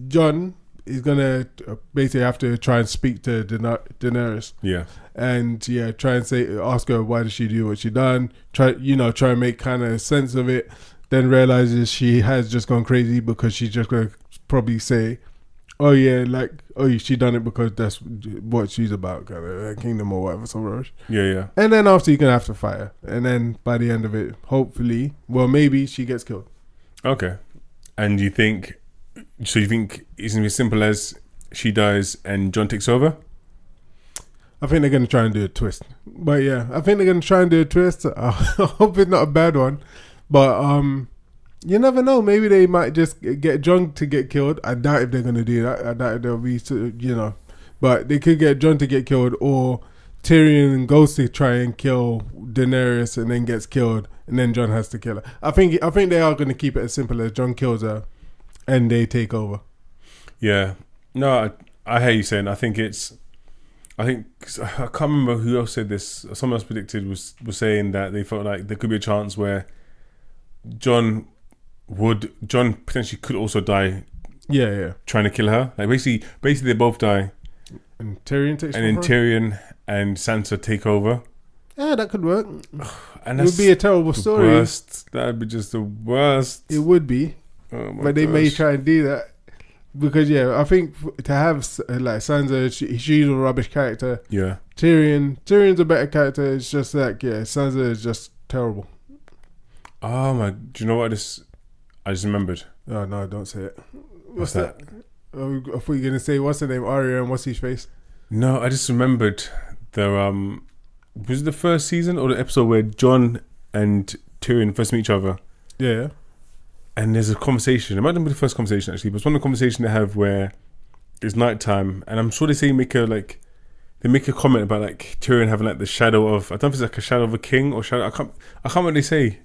Jon is going to basically have to try and speak to Daenerys. Yeah. And try and ask her why did she do what she done, try and make kind of sense of it, then realizes she has just gone crazy because she's just going to probably say, she done it because that's what she's about, kind of kingdom or whatever, some rubbish. Yeah. And then after, you're gonna have to fight her, and then by the end of it, hopefully, maybe she gets killed. Okay. And you think it's gonna be as simple as she dies and Jon takes over? I think they're gonna try and do a twist, but I think they're gonna try and do a twist. I hope it's not a bad one, but you never know. Maybe they might just get Jon to get killed. I doubt if they're going to do that. I doubt if they'll be, but they could get Jon to get killed, or Tyrion goes to try and kill Daenerys and then gets killed, and then Jon has to kill her. I think they are going to keep it as simple as Jon kills her and they take over. Yeah. No, I hear you saying. I can't remember who else said this. Someone else predicted was saying that they felt like there could be a chance where Jon potentially could also die. Yeah. Trying to kill her. Like basically they both die. And Tyrion takes over. And then Tyrion and Sansa take over. Yeah, that could work. And it would be a terrible story. That would be just the worst. It would be. Oh my but they may try and do that. Because I think to have Sansa, she's a rubbish character. Yeah. Tyrion's a better character. It's just Sansa is just terrible. Oh my! Do you know what I just remembered? Oh no! Don't say it. What's that? I thought you were gonna say what's the name? Arya and what's his face? No, I just remembered was it the first season or the episode where Jon and Tyrion first meet each other? Yeah. And there's a conversation. It might not be the first conversation actually, but it's one of the conversations they have where it's nighttime, and I'm sure they make a comment about Tyrion having the shadow of, I don't know if it's a shadow of a king or shadow. I can't remember what they say.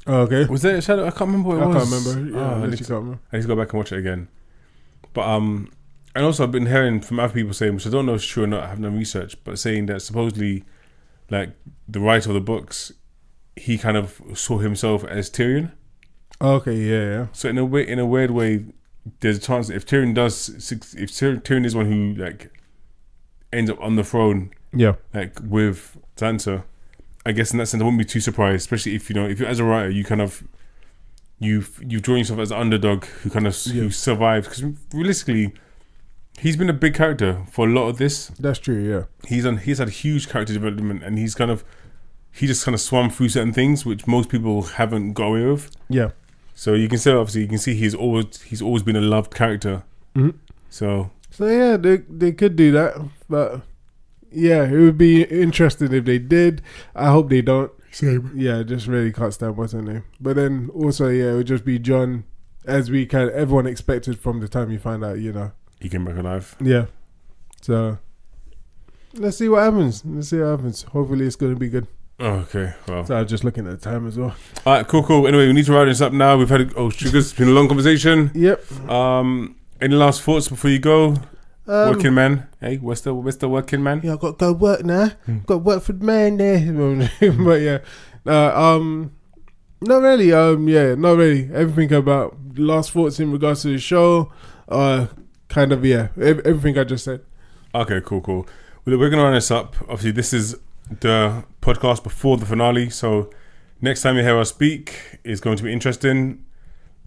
Oh, okay. Was there a shadow? I can't remember what it was. I can't remember. Yeah, I need to go back and watch it again. But And also, I've been hearing from other people saying, which I don't know if it's true or not, I have no research, but saying that supposedly, like, the writer of the books, he kind of saw himself as Tyrion. Okay, yeah. So in a weird way, there's a chance that if Tyrion is one who, like, ends up on the throne, like, with Sansa, I guess in that sense I wouldn't be too surprised, especially if you're as a writer, you kind of you've drawn yourself as an underdog who kind of who survived, because realistically he's been a big character for a lot of this. That's true. Yeah, he's had a huge character development, and he just kind of swam through certain things which most people haven't got away with. Yeah. So you can see he's always been a loved character. Mm-hmm. So yeah, they could do that, but yeah, it would be interesting if they did. I hope they don't. Same. Yeah, just really can't stand what's her name. But then also, yeah, it would just be Jon, as everyone expected from the time you find out, you know. He came back alive. Yeah. So let's see what happens. Hopefully it's going to be good. Oh, okay, well. So I was just looking at the time as well. All right, cool. Anyway, we need to wrap this up now. We've had sugars. It's been a long conversation. Yep. Any last thoughts before you go? Working man. Hey, what's the working man? Yeah, I got to go work now. Got to work for the man there. But yeah, not really. Yeah, not really. Everything about last thoughts in regards to the show. Kind of, yeah. Everything I just said. Okay, cool. Well, we're gonna run this up. Obviously, this is the podcast before the finale, so next time you hear us speak is going to be interesting.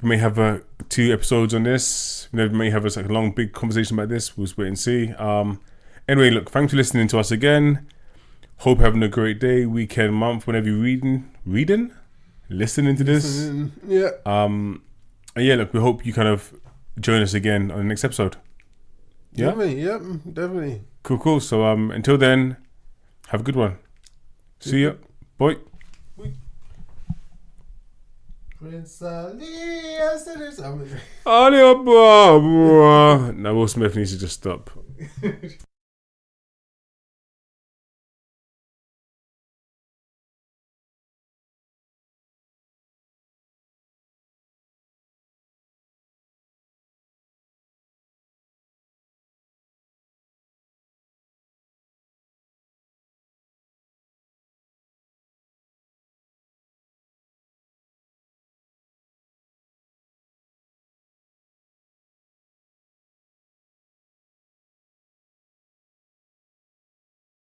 We may have 2 episodes on this. We may have a long, big conversation about this. We'll wait and see. Anyway, look, thanks for listening to us again. Hope you're having a great day, weekend, month, whenever you're listening to this. Yeah. And yeah, look, we hope you kind of join us again on the next episode. Yeah? Definitely. Cool. So until then, have a good one. See ya. Bye. Prince Ali, I said this. Now Will Smith needs to just stop.